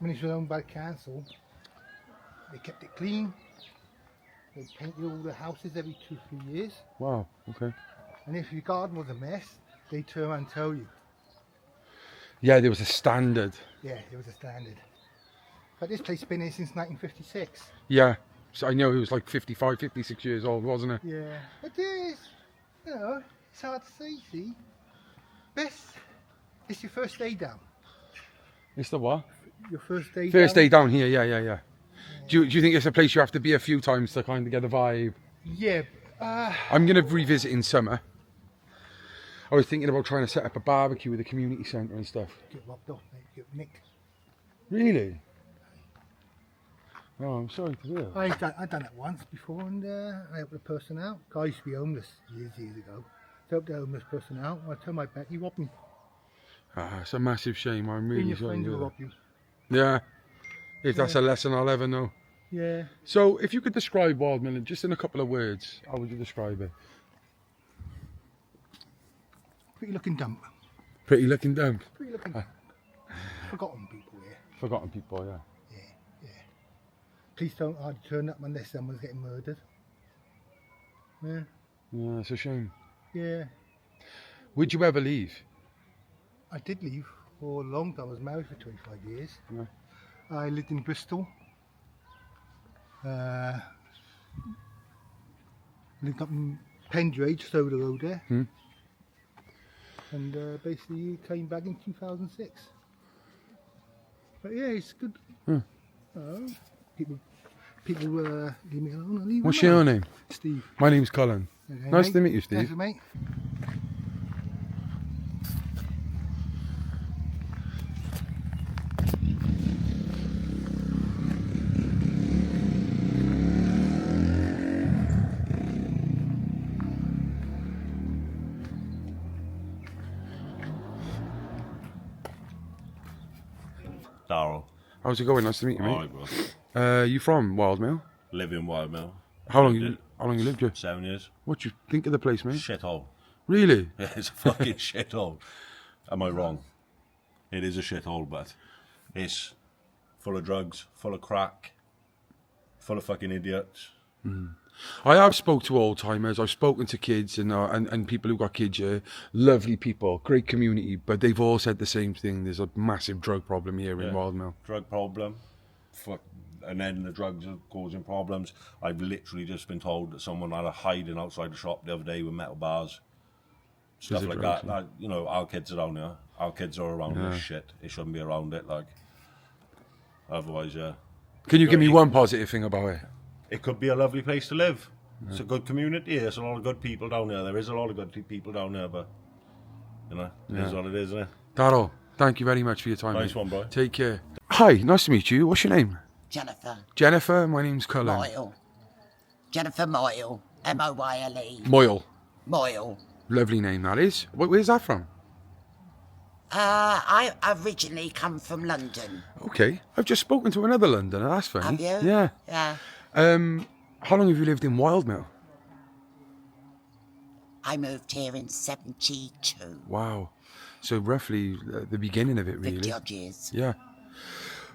when it was owned by the council, they kept it clean. They painted all the houses every 2-3 years. Wow, okay. And if your garden was a mess, they turn around and tell you. Yeah, there was a standard. Yeah, it was a standard. But this place has been here since 1956. Yeah, so I know he was like 55, 56 years old, wasn't it? Yeah, but it's, you know, it's hard to say, see. Best, it's your first day down. It's the what? Your first day down. First day down here, yeah. Do you think it's a place you have to be a few times to kind of get a vibe? Yeah. I'm going to revisit in summer. I was thinking about trying to set up a barbecue with a community centre and stuff. Get robbed off, mate. Get nicked. Really? Oh, I'm sorry to hear. I've done it once before, and I helped a person out. Guy used to be homeless years ago. So I helped the homeless person out. I turned my back, he robbed me. Ah, it's a massive shame. I'm really Your sorry friend to will hear rob you. that. Yeah. If that's a lesson I'll ever know. Yeah. So, if you could describe Wildmill just in a couple of words, how would you describe it? Pretty looking dump. Pretty looking dump. Pretty looking dump. Forgotten people here. Forgotten people, yeah. Yeah. Police don't hardly turn up unless someone's getting murdered. Yeah. Yeah, it's a shame. Yeah. Would you ever leave? I did leave for a long time. I was married for 25 years. Yeah. I lived in Bristol. Lived up in Pendray, just over the road there. And basically came back in 2006. But yeah, it's good. People leave me alone. I leave What's them your alone. name? Steve. My name's Colin. Okay, Nice mate. to meet you, Steve. Thanks, mate. Darryl. How's it going? Nice to meet you, mate. Alright, bro. You from Wildmill? Live in Wildmill. How long you lived here? 7 years. What do you think of the place, mate? Shithole. Really? Yeah, it's a fucking shithole. Am I wrong? It is a shithole, but it's full of drugs, full of crack, full of fucking idiots. I have spoke to old timers. I've spoken to kids and people who got kids here. Lovely people, great community, but they've all said the same thing. There's a massive drug problem here in Wildmill. Drug problem. And then the drugs are causing problems. I've literally just been told that someone had a hiding outside the shop the other day with metal bars. Stuff like drugs, that. Like, you know, our kids are down here. Our kids are around this shit. They shouldn't be around it. Like, otherwise, yeah. Can you give me one positive thing about it? It could be a lovely place to live. It's a good community. There's a lot of good people down there. There is a lot of good people down there, but you know, it is what it is, isn't it? Darryl, thank you very much for your time. Nice mate. one, bro. Take care. Hi, nice to meet you. What's your name? Jennifer. Jennifer, my name's Colin. Moyle. Jennifer Moyle. M-O-Y-L-E. Moyle. Moyle. Lovely name that is. Where's that from? I originally come from London. Okay, I've just spoken to another Londoner. That's funny. Have you? Yeah. Yeah. How long have you lived in Wildmill? I moved here in 72. Wow. So roughly the beginning of it, really. 50 odd years. Yeah.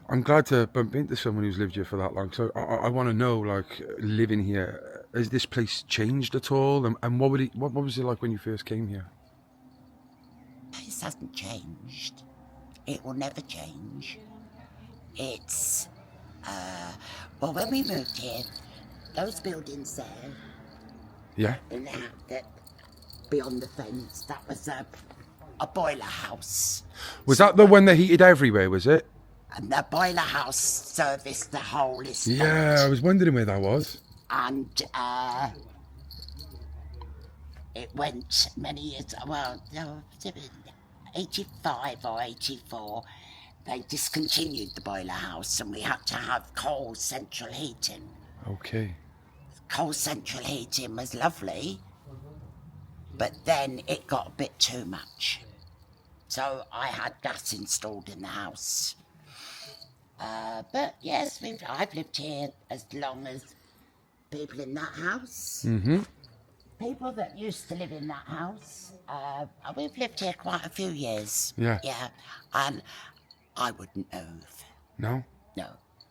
I'm glad to bump into someone who's lived here for that long. So I want to know, like, living here, has this place changed at all? And what was it like when you first came here? This hasn't changed. It will never change. It's, well, when we moved here, those buildings there, Yeah. in the house, that beyond the fence, that was a boiler house. Was that the one that heated everywhere, was it? And the boiler house serviced the whole estate. Yeah, I was wondering where that was. And it went many years, well, 85 or 84, they discontinued the boiler house and we had to have coal central heating. Okay. Coal central heating was lovely, but then it got a bit too much. So I had gas installed in the house. But yes, I've lived here as long as people in that house. Mm-hmm. People that used to live in that house, we've lived here quite a few years. Yeah. Yeah, and I wouldn't move. No? No.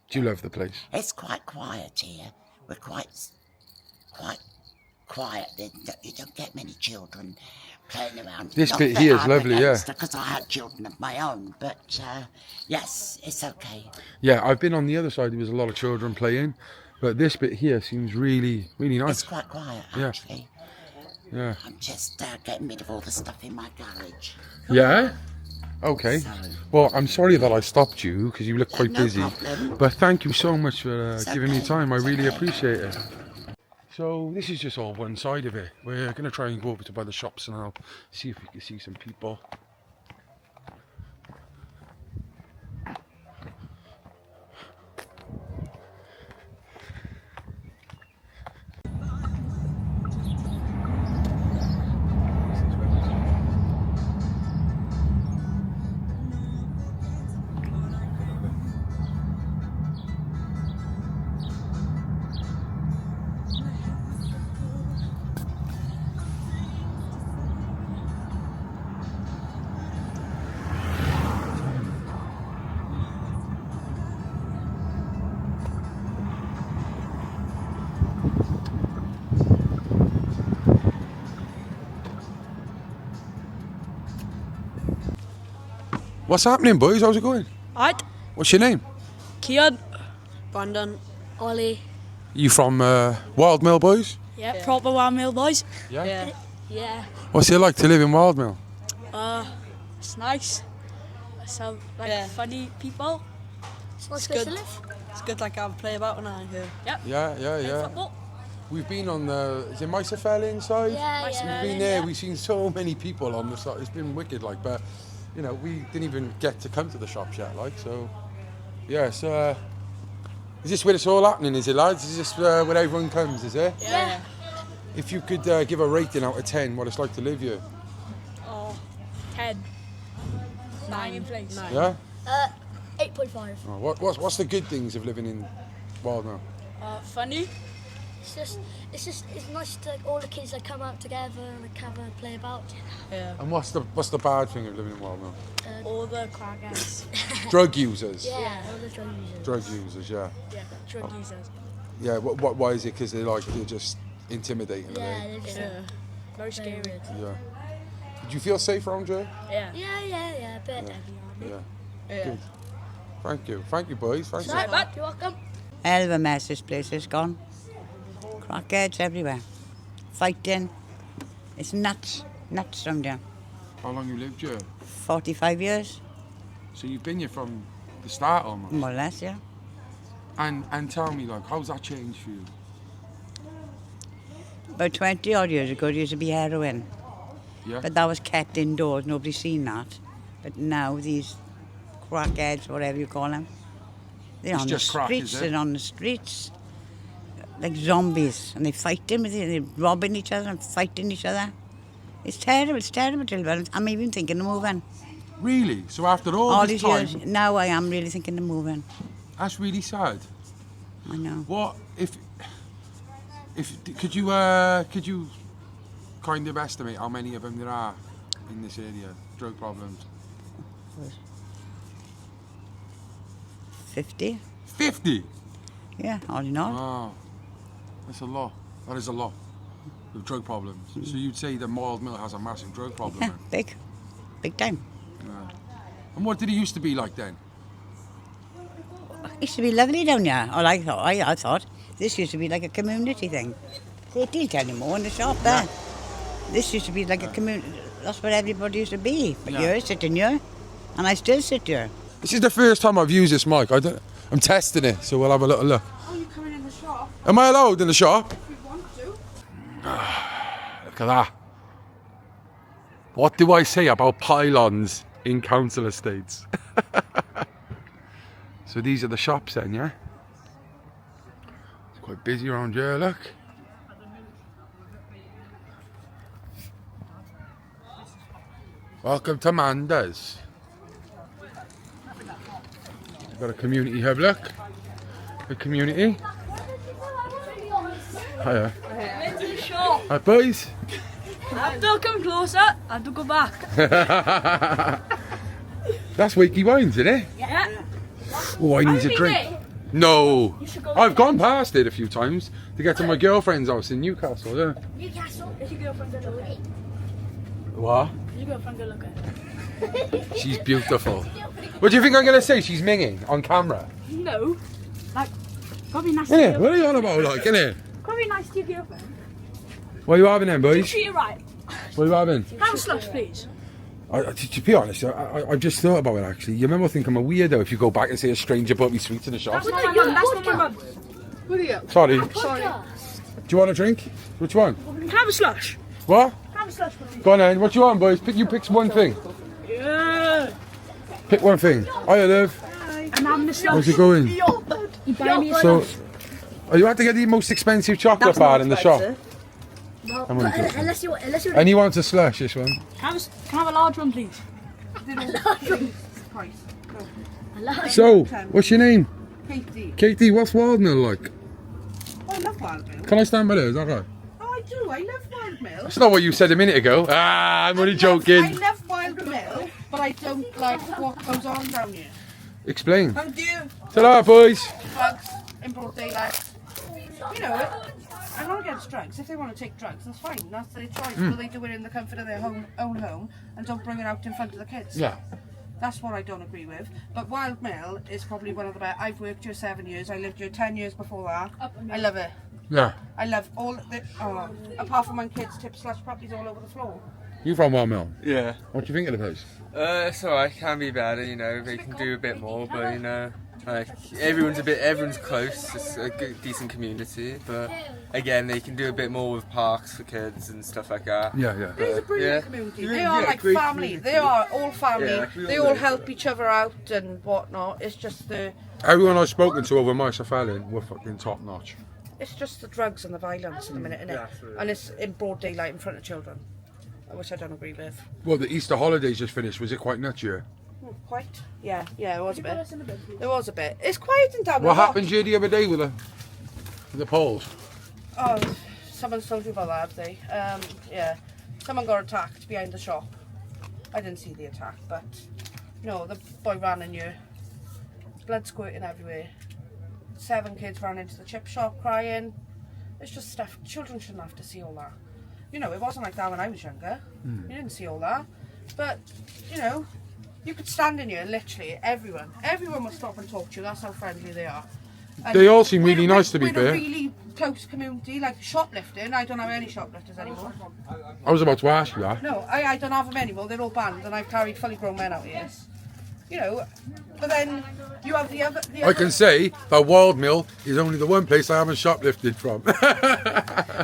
Do you love the place? It's quite quiet here. We're quite quiet. You don't get many children playing around. This bit here is lovely, yeah. Because I had children of my own, but yes, it's okay. Yeah, I've been on the other side. There was a lot of children playing, but this bit here seems really, really nice. It's quite quiet, actually. Yeah. I'm just getting rid of all the stuff in my garage. Yeah? Okay. Well, I'm sorry that I stopped you because you look quite No busy. problem. But thank you so much for It's giving me okay. time. I really appreciate it. So this is just all one side of it. We're going to try and go over to by the shops and I'll see if we can see some people. What's happening, boys? How's it going? Alright. What's your name? Kian. Brandon. Ollie. You from Wildmill, boys? Yeah, proper Wildmill boys. Yeah? Yeah. What's it like to live in Wildmill? It's nice. Some funny people. It's good. To live. It's good like have a play about when I'm here. Yep. Yeah. Football. We've been on the, is it Miserfell inside? Yeah, We've been there, we've seen so many people on the side, it's been wicked like, but you know, we didn't even get to come to the shops yet, like, so, yeah, so, is this where it's all happening, is it, lads? Is this where everyone comes, is it? Yeah. If you could give a rating out of 10, what it's like to live here? 10. 9 in place. Yeah? 8.5. Oh, what's the good things of living in Wildmill? Funny. It's nice to all the kids that come out together and like have a play about. Yeah. And what's the bad thing of living in Wildmill? All the crackers. Drug users? Yeah, all the drug users. Drug users, yeah. Yeah, drug users. Yeah, why is it? Because they're just intimidating, are Yeah, they? they're just Very scary. Yeah. Do you feel safe around here? Yeah. Yeah, a bit. Yeah. Good. Thank you, boys. Thank you. Right, you're welcome. Hell of a mess this place has gone. Crackheads everywhere. Fighting. It's nuts round here. How long you lived here? 45 years, So you've been here from the start almost? more or less, yeah. And tell me, like, how's that changed for you? About 20 odd years ago, there used to be heroin. Yeah? But that was kept indoors, nobody seen that. But now these crackheads, whatever you call them, they're It's on the just crack, streets, is it? they're on the streets like zombies, and they're fighting with they're robbing each other and fighting each other. It's terrible to live in. I'm even thinking of moving. Really? So after all this these time, years, now I am really thinking of moving. that's really sad. I know. What if could you kind of estimate how many of them there are in this area? Drug problems. 50? 50? Yeah, all in all. Wow, that's a lot. That is a lot of drug problems. So you'd say that Wildmill has a massive drug problem. Yeah, then? big time. Yeah. And what did it used to be like then? It used to be lovely down here. I thought this used to be like a community thing. They didn't tell you more in the shop there. This used to be like a community. That's where everybody used to be. But you're sitting here, and I still sit here. This is the first time I've used this mic. I'm testing it, so we'll have a little look. Oh, you coming in the shop? Am I allowed in the shop? If you want to. Look at that. What do I say about pylons in council estates? So these are the shops then, yeah? It's quite busy around here, look. Welcome to Manda's. Got a community hub, look. A community. Hiya. Hi boys. I have to come closer, I have to go back. That's Wakey Wines, isn't it? Yeah. Oh, I need a drink. No. I've gone past it a few times to get to my girlfriend's house in Newcastle, yeah. Newcastle? Is your girlfriend good looking? What? Is your girlfriend good looking? She's beautiful. What do you think I'm going to say? She's minging on camera. No. Like, gotta be nice to Innit? your What are you on about, like, innit? Gotta be nice to your girlfriend. What are you having then, boys? Treat her right. What are you having? Have a slush, please. To be honest, I just thought about it actually. You remember think I'm a weirdo if you go back and say a stranger bought me sweets in the shop? That's not my mum, that's not my mum. What are you? Sorry. Sorry. Do you want a drink? Which one? Can I have a slush? What? Have a slush, please. Go on then. What do you want, boys? You pick one thing. Yeah. Pick one thing. Hiya, love. I'm having a slush. How's it going? You buy me a So, slush. you have to get the most expensive chocolate bar in the shop. Well, I'm only joking. unless you And you want a slush, this one? Can I have a large one, please? So, what's your name? Katie. Katie, what's Wildmill like? Oh, I love Wildmill. Can I stand by there? Is that right? Oh, I do. I love Wildmill. That's not what you said a minute ago. Ah, I'm only joking. I love Wildmill, but I don't like what goes on down here. Explain. How do you? Ta-ra, boys. Drugs in broad daylight. You know, I'm not against drugs. If they want to take drugs, that's fine. That's their choice. Mm. But they do it in the comfort of their own home and don't bring it out in front of the kids. Yeah. That's what I don't agree with. But Wildmill is probably one of the best. I've worked here 7 years. I lived here 10 years before that. I love it. Yeah. I love all the, apart from when kids tip slush puppies all over the floor. You from Wildmill? Yeah. What do you think of the place? It's alright, can be better, you know, they can do a bit more, but you know, like, everyone's close, it's a good, decent community, but again, they can do a bit more with parks for kids and stuff like that. Yeah, yeah. It is a brilliant community. They are like family. They are all family. Yeah, they all help each other out and whatnot. It's just the Everyone I've spoken to over Mice Fallon were fucking top notch. it's just the drugs and the violence in the minute, innit? And it's in broad daylight in front of children, which I don't agree with. Well, the Easter holidays just finished. Was it quite nuts here? Quite? Yeah, it was a bit. There was a bit. It's quiet in town. What happened here the other day with the polls? Oh, someone's told you about that, have they? Yeah. Someone got attacked behind the shop. I didn't see the attack, but no, the boy ran in here. Blood squirting everywhere. 7 kids ran into the chip shop crying. It's just stuff. Children shouldn't have to see all that. You know, it wasn't like that when I was younger. You didn't see all that. But, you know, you could stand in here, literally, everyone will stop and talk to you. That's how friendly they are. And They all seem really nice, to be we're fair. a really close community, like shoplifting. I don't have any shoplifters anymore. I was about to ask you that. No, I don't have them anymore. They're all banned, and I've carried fully grown men out here. You know, but then you have the other. I can say that Wildmill is only the one place I haven't shoplifted from.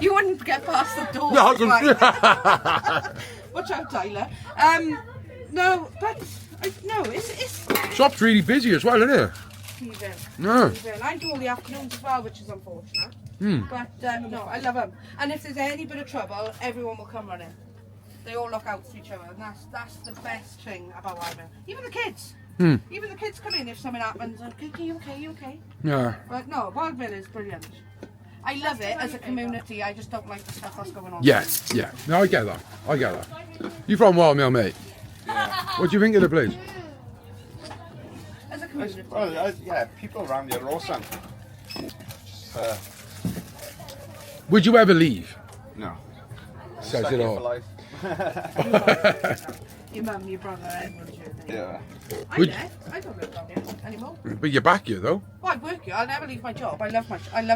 You wouldn't get past the door. No, I can- Right. Watch out, Tyler. No, but no, it's Shop's really busy as well, isn't it? Even. No. Even. I do all the afternoons as well, which is unfortunate. Hmm. But no, I love them. And if there's any bit of trouble, everyone will come running. They all look out for each other, and that's the best thing about Wildmill. Even the kids. Hmm. Even the kids come in if something happens. Okay, you okay? Yeah. But no, Wildmill is brilliant. I love it as a community. I just don't like the stuff that's going on. Yes, yeah. No, I get that. You from Wildmill, mate? Yeah. What do you think of the place? As a community. Well, yeah, people around here are awesome. Would you ever leave? No. Says Stuck it here all. for life. Your mum, your brother, everyone's here. Yeah. I Would- left. I don't live down here anymore. But you're back here, though. Well, I work here. I'll never leave my job. I love my job. I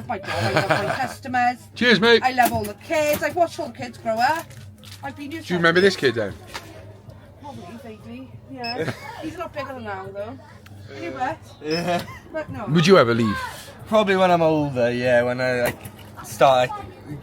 love my customers. Cheers, mate. I love all the kids. I've watched all the kids grow up. I've been here. Do you remember this kid then? Probably vaguely. Yeah. He's a lot bigger than now, though. You bet. Yeah. But no. Would you ever leave? Probably when I'm older, yeah, when I start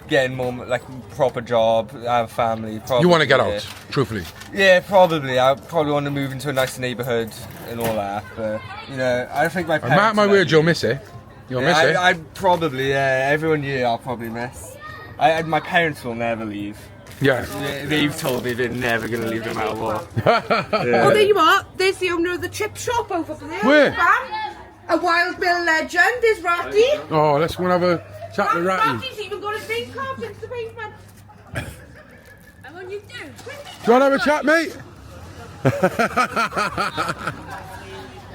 getting more like proper job, have a family. Probably, You want to get out, truthfully. Yeah, probably. I probably want to move into a nice neighbourhood and all that. But you know, I think my parents. Mark my words, you'll miss it. You'll miss it. I probably, everyone here I'll probably miss. My parents will never leave. Yeah. They've told me they're never going to leave no matter what. Oh, there you are. There's the owner of the chip shop over there. Where? Bam. A Wildmill legend is Ratty. Oh, let's go and have a chat with Ratty. Ratty's even got his name carved into the pavement. And when you do. Do you want to have a chat, mate?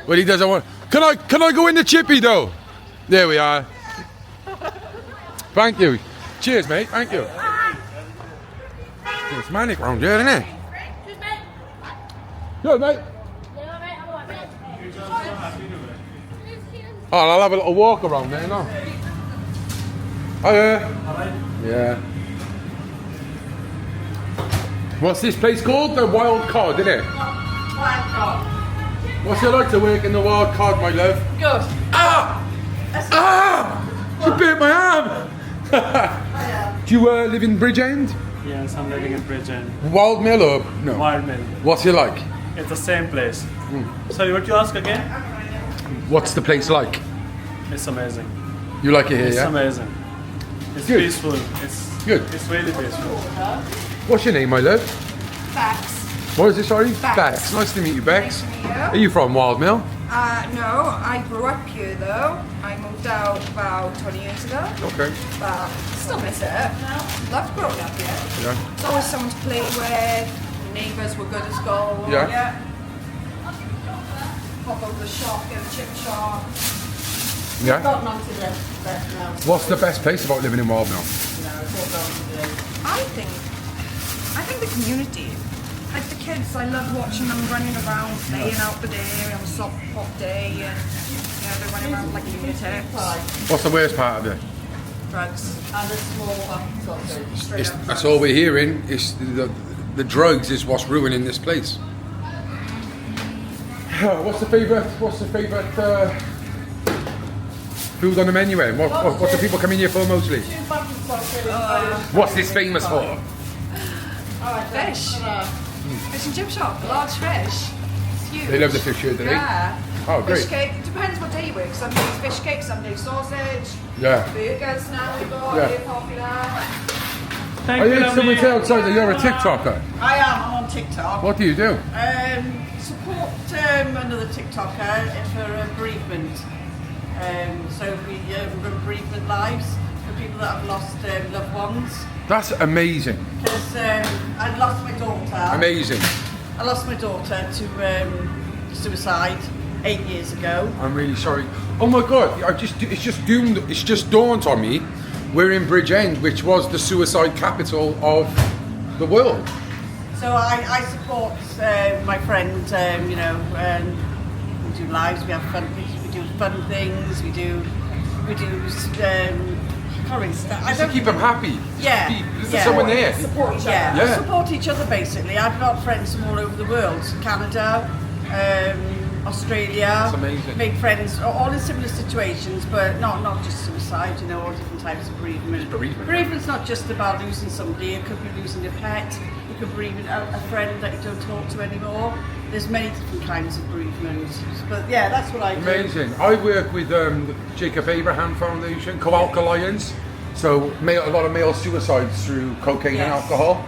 Well, he doesn't want. Can I go in the chippy though? There we are. Thank you. Cheers, mate. Thank you. It's manic round here, isn't it? Good, mate. Oh, I'll have a little walk around there now. Oh yeah. What's this place called? The Wild Cod, isn't it? Wild card. What's it like to work in the Wild Cod, my love? Good. Ah! She bit my arm! Do you live in Bridgend? Yes, I'm living in Bridgend. Wildmill or no? Wildmill. What's it like? It's the same place. Sorry, what you ask again? What's the place like? It's amazing. You like it here, It's yeah? amazing. It's Good. peaceful. It's Good. It's really peaceful. What's your name, my love? Bex. What is it, sorry? Bex. Nice to meet you, Bex. Nice to meet you. Are you from Wildmill? No, I grew up here though. I moved out about 20 years ago. Okay. But still miss it. Loved growing up here. Yeah. There's always someone to play with. Neighbours were good as gold. Yeah. Pop over the shop, get a chip shop. Yeah. Gotten onto the now. What's the best place about living in Wildmill? I think the community. Like the kids, I love watching them running around, playing out the day on a soft hot day, and they're running around like lunatics. What's the worst part of it? Drugs. And a small That's all we're hearing. Is the drugs is what's ruining this place. What's the favourite food on the menu? What do people come in here for mostly? What's this famous for? Fish. Fish and chip shop, large fish. It's huge. They love the fish here, do they? Yeah. Oh, great. Fish cake. It depends what day you work. Some days fish cake, some days sausage. Yeah. Burgers now we've got. Yeah. They're popular. I heard someone say outside that you're a TikToker. I am. I'm on TikTok. What do you do? Support another TikToker for bereavement. So we run bereavement lives for people that have lost loved ones. That's amazing. Because I lost my daughter. Amazing. I lost my daughter to suicide 8 years ago. I'm really sorry. Oh my God! It's just dawned on me. We're in Bridgend, which was the suicide capital of the world. So I support my friend. We do lives. We have fun. We do fun things. We do. Just to keep them happy. There's someone there. Support each other. Yeah. Support each other basically. I've got friends from all over the world. Canada, Australia. That's amazing. Made friends all in similar situations, but not just suicide. All different types of bereavement. Bereavement's not just about losing somebody. It could be losing a pet. It could be bereaving a friend that you don't talk to anymore. There's many different kinds of bereavement. But yeah, that's what I do. Amazing. I work with the Jacob Abraham Foundation, Co-Alkalions. So a lot of male suicides through cocaine and alcohol.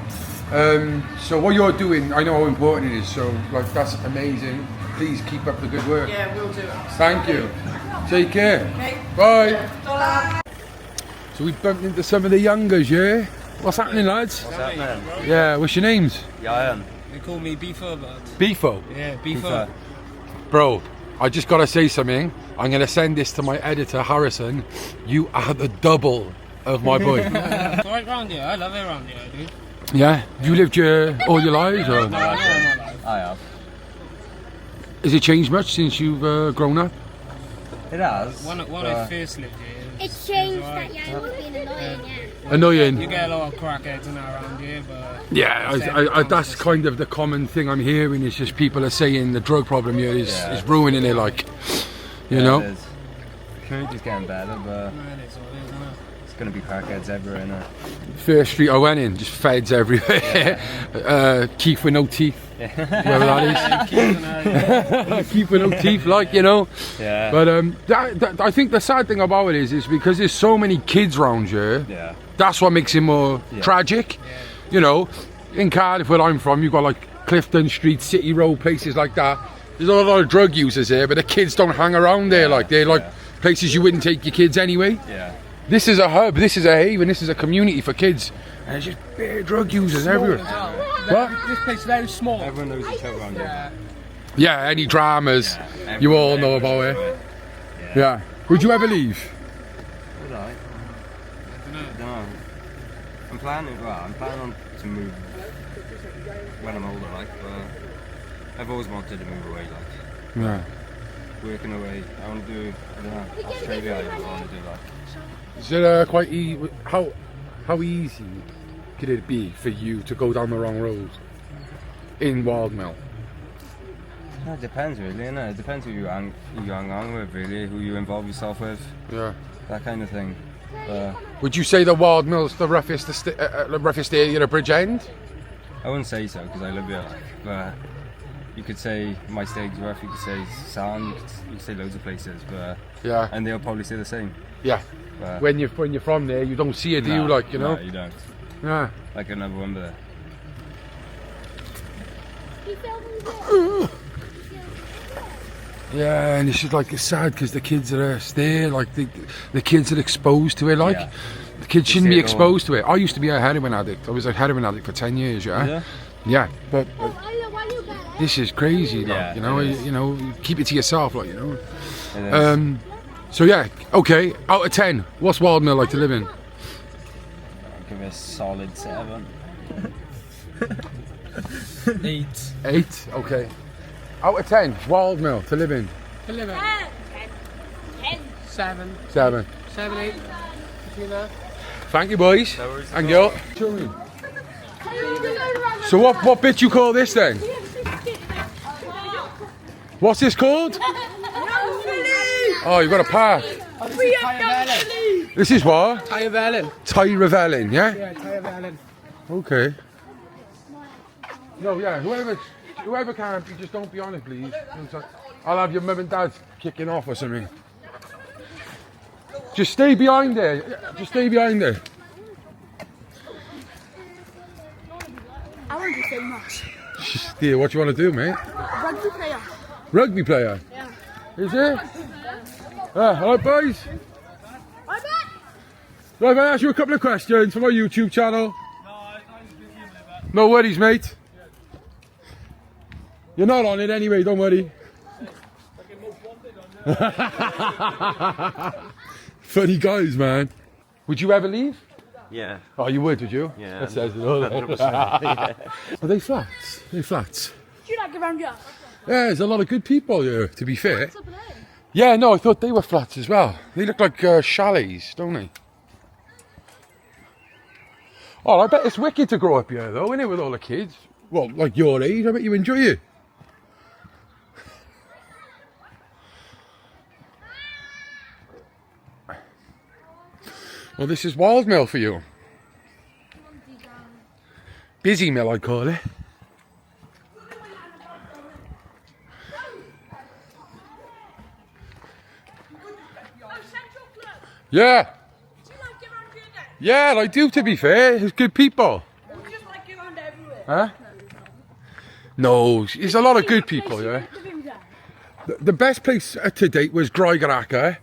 So what you're doing, I know how important it is. So that's amazing. Please keep up the good work. Yeah, we'll do it. Thank you. Take care. Okay. Bye. So we bumped into some of the youngers, yeah? What's happening, lads? What's happening? Yeah, what's your names? Yeah, they call me Beefo, but... Beefo? Yeah, Beefo. Bro, I just got to say something. I'm going to send this to my editor, Harrison. You are the double of my boy. It's right round here. I love it around here, dude. Yeah? Have you lived here all your lives? Or? No, all my life. I have. Has it changed much since you've grown up? It has. When I first lived here, it's changed that, yeah, it would be annoying, yeah. Annoying. You get a lot of crackheads and that around here, but... Yeah, I that's kind of the common thing I'm hearing is just people are saying the drug problem here is ruining it, like, you know? It is. community's getting better, but it's going to be crackheads everywhere now. First street I went in, just feds everywhere. Keith with no teeth. Whoever that is. Keith with no teeth, like, you know. Yeah. But I think the sad thing about it is because there's so many kids around here. Yeah. That's what makes it more tragic. You know, in Cardiff, where I'm from, you've got like Clifton Street, City Road, places like that. There's a lot of drug users here, but the kids don't hang around there. Like they're like places you wouldn't take your kids anyway. Yeah. This is a hub, this is a haven, this is a community for kids. And there's just bare drug users everywhere. What? This place is very small. Everyone knows each other around here. Yeah, any dramas, you all know about it. Yeah. Would you ever leave? Would I? I don't know. I'm planning on to move when I'm older, like, but I've always wanted to move away, like. Yeah. Working away. I want to do, I don't know, Australia, I want to do that. Is it quite easy? How easy could it be for you to go down the wrong road in Wildmill? It depends, really, innit? It depends who you hang on with, really, who you involve yourself with. Yeah. That kind of thing. Would you say the Wildmill's the roughest area of Bridgend? I wouldn't say so, because I live here, like, but you could say my state's rough, you could say Sand, you could say loads of places, but yeah, and they'll probably say the same. Yeah. But when you're from there, you don't see it, do you? Like, you know? No, you don't. Yeah. Like I never remember that. Yeah, and it's just like, it's sad because the kids are there, like the kids are exposed to it, like the kids shouldn't be exposed to it. I used to be a heroin addict. I was a heroin addict for 10 years, yeah, but this is crazy, like, you know, keep it to yourself, like, you know. So yeah, okay, out of 10, what's Wildmill like to live in? I'll give it a solid 7. 8. 8, okay. Out of 10, Wildmill to live in? 11. 10. 7. 7. 7, 8. Between that. Thank you, boys. And girl. So what bit you call this then? What's this called? Oh, you've got a park. This is what? Tyrevelin, yeah? Yeah, Tyrevelin. Okay. No, yeah, whoever can, just don't be honest, please. I'll have your mum and dad kicking off or something. Just stay behind there. Just stay behind there. I want to do so much. Dear, what do you want to do, mate? Rugby player. Rugby player? Yeah. Is it? Alright, boys. Right, can I ask you a couple of questions from our YouTube channel? No worries, mate. You're not on it anyway, don't worry. Funny guys, man. Would you ever leave? Yeah. Oh, you would you? Yeah. That says it all. 100%, yeah. Are they flats? They're flats. Do you like around here? Yeah, there's a lot of good people here, to be fair. Yeah, no, I thought they were flats as well. They look like chalets, don't they? Oh, I bet it's wicked to grow up here, though, isn't it, with all the kids? Well, like your age, I bet you enjoy it. Well, this is Wildmill for you. Busy mill, I call it. Yeah. Yeah, I do, to be fair. It's good people. Huh? No, there's a lot of good people, yeah. The best place to date was Groigaraka.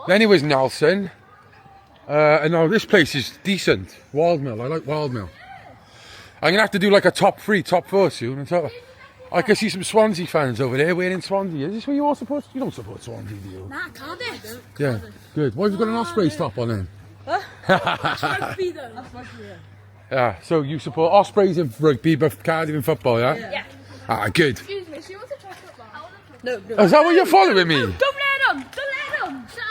Then it was Nelson. And now this place is decent. Wildmill, I like Wildmill. I'm going to have to do like a top 3, top 4 soon. And so I can see some Swansea fans over there wearing Swansea. Is this where you all support? You don't support Swansea, do you? Nah, Cardiff. Yeah, good. Why have you got an Ospreys top on then? Rugby though. Yeah, so you support Ospreys in rugby, but Cardiff in football, yeah? Yeah. Ah, good. Excuse me, she wants a chocolate bar. No. Is that what you're following me? Don't let him! Don't let him! Shut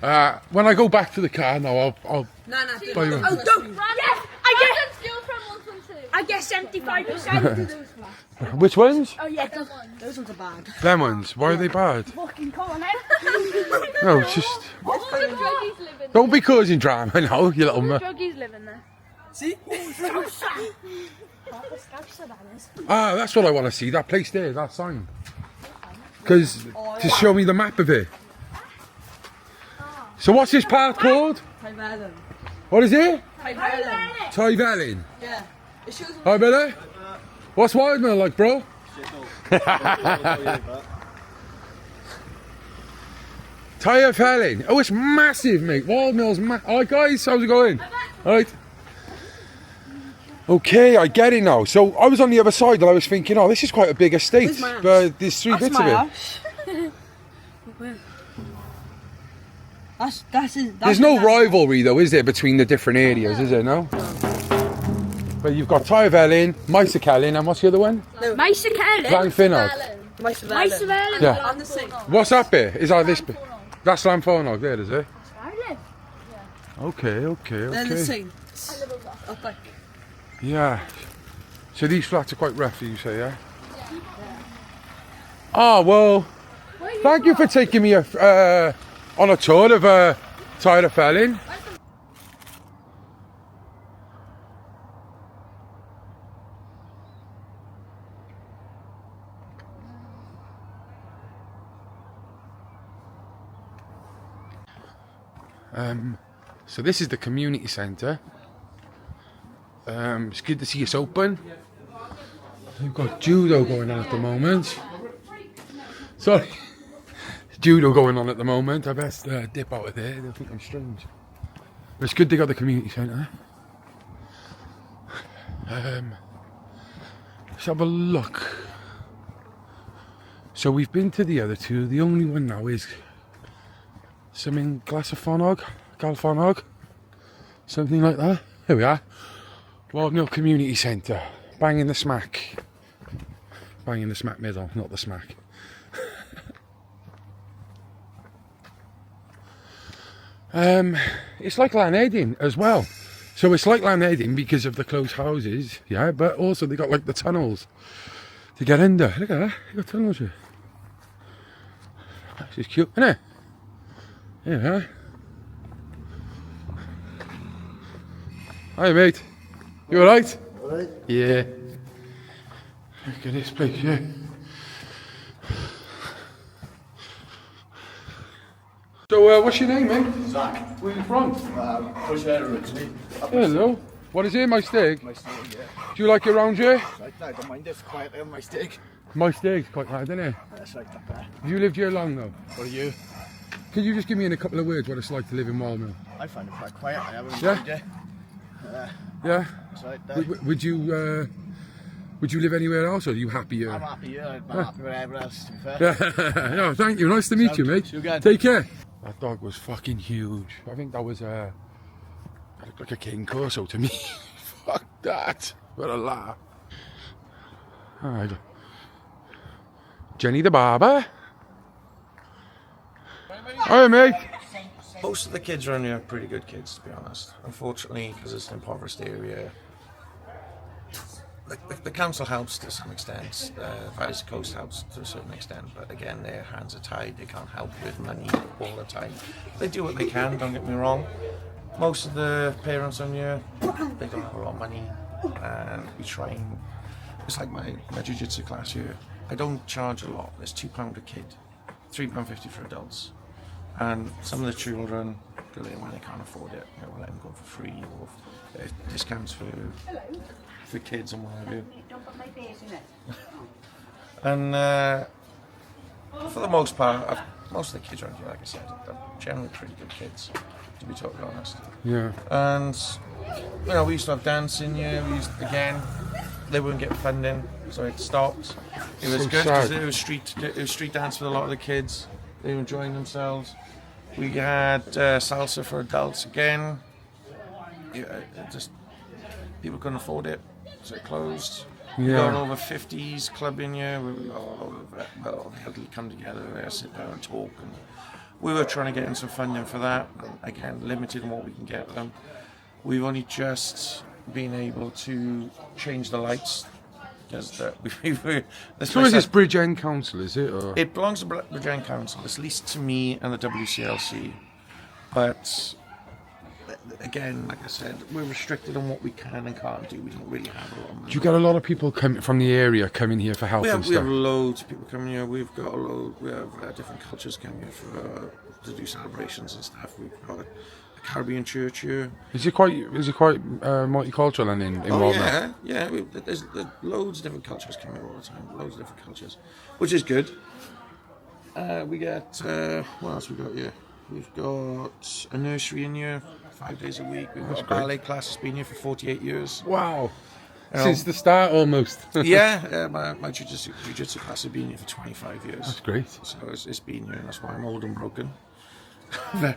up! When I go back to the car now, I'll No. buy you. Oh, don't! Yes! I get it! Girlfriend wants one too. I get 75%. Which ones? Oh yeah, those ones are bad. Them ones. Why are they bad? Fucking come on, No, it's just... All the druggies live in Don't be causing drama now, you little All the man. druggies live in there. See? Ah, that's what I want to see. That place there, that sign. Because to show me the map of it. So what's this part called? What is it? Tyfelin. Yeah. Hi, Billy. What's Wildmill like, bro? Tyfelin. Oh, it's massive, mate. Wildmill's massive. Alright, guys, how's it going? Alright. Okay, I get it now. So I was on the other side and I was thinking, oh, this is quite a big estate. But there's three bits of it. There's no rivalry though, is there, between the different areas, is there, no? But you've got Tyfelin, Meiserkelin, and what's the other one? Meiserkelin. Llanffinog. Meiserkelin. Yeah. On the same. What's that bit? Is that this bit? That's Llanffinog there, is it? Okay. They're the same. Up back. Yeah. So these flats are quite rough, you say, yeah? Oh, well, thank you for taking me on a tour of Tyfelin. So this is the community centre. It's good to see it's open. We've got judo going on at the moment. Sorry. Judo going on at the moment. I best dip out of there. They'll think I'm strange. But it's good they got the community centre. Let's have a look. So we've been to the other two. The only one now is something Galfonog, something like that. Here we are. Wildmill Community Centre. Bang in the smack. Bang in the smack middle, not the smack. It's like Llanedin as well. So it's like Llanedin because of the closed houses, yeah, but also they got like the tunnels to get under. Look at that, they got tunnels here. That's just cute, isn't it? Yeah. Hi mate, you alright? Alright. Yeah. Look at this place, yeah. So what's your name, mate? Zach. Where are you from? Bushhead originally. Hello. What is it, my steak? My steak, yeah. Do you like it around here? I don't mind, it's quiet on my steak. My steak's quite hard, isn't it? That's right up there. Have you lived here long though? What are you? Can you just give me in a couple of words what it's like to live in Wildmill? I find it quite quiet, I haven't Yeah? enjoyed it. Yeah? That's right there. Would you live anywhere else, or are you happy here? I'm happy here, I'm happy wherever else, to be fair. Yeah, thank you. Nice to meet you, mate. See you again. Take care. That dog was fucking huge. I think that was that looked like a king corso to me. Fuck that. What a laugh. Alright. Jenny the barber. Hi, mate. Most of the kids around here are pretty good kids, to be honest. Unfortunately, because it's an impoverished area, the council helps to some extent. Vice Coast helps to a certain extent, but again, their hands are tied. They can't help with money all the time. They do what they can, don't get me wrong. Most of the parents on here, they don't have a lot of money, and we try and... It's like my jiu-jitsu class here. I don't charge a lot. It's £2 a kid, £3.50 for adults. And some of the children go in when they can't afford it. We'll let them go for free, or discounts for kids and what have you. And for the most part, most of the kids around here, like I said, they're generally pretty good kids, to be totally honest. Yeah. And you know, we used to have dancing here. Again, they wouldn't get funding, so it stopped. It was So good because sad. it was street dance for a lot of the kids. They were enjoying themselves. We had salsa for adults again. Just people couldn't afford it, so it closed. We Yeah. got an over 50s club in here. We had to come together there, sit down and talk. And we were trying to get in some funding for that. And again, limited on what we can get them. We've only just been able to change the lights. Because So is this Bridgend Council, is it? Or? It belongs to Bridgend Council. It's leased to me and the WCLC. But again, like I said, we're restricted on what we can and can't do. We don't really have a lot of money. Do you get a lot of people from the area coming here for help and We have stuff? loads of people coming here. We've got a load. We have different cultures coming here to do celebrations and stuff. We've got a Caribbean church here. Is it quite multicultural and in Wildmill? Yeah. There's loads of different cultures coming here all the time. Loads of different cultures, which is good. We get what else we got here? We've got a nursery in here 5 days a week. We've got a ballet class that's been here for 48 years. Wow. Since the start, almost. Yeah, my jiu-jitsu class has been here for 25 years. That's great. So it's been here, and that's why I'm old and broken.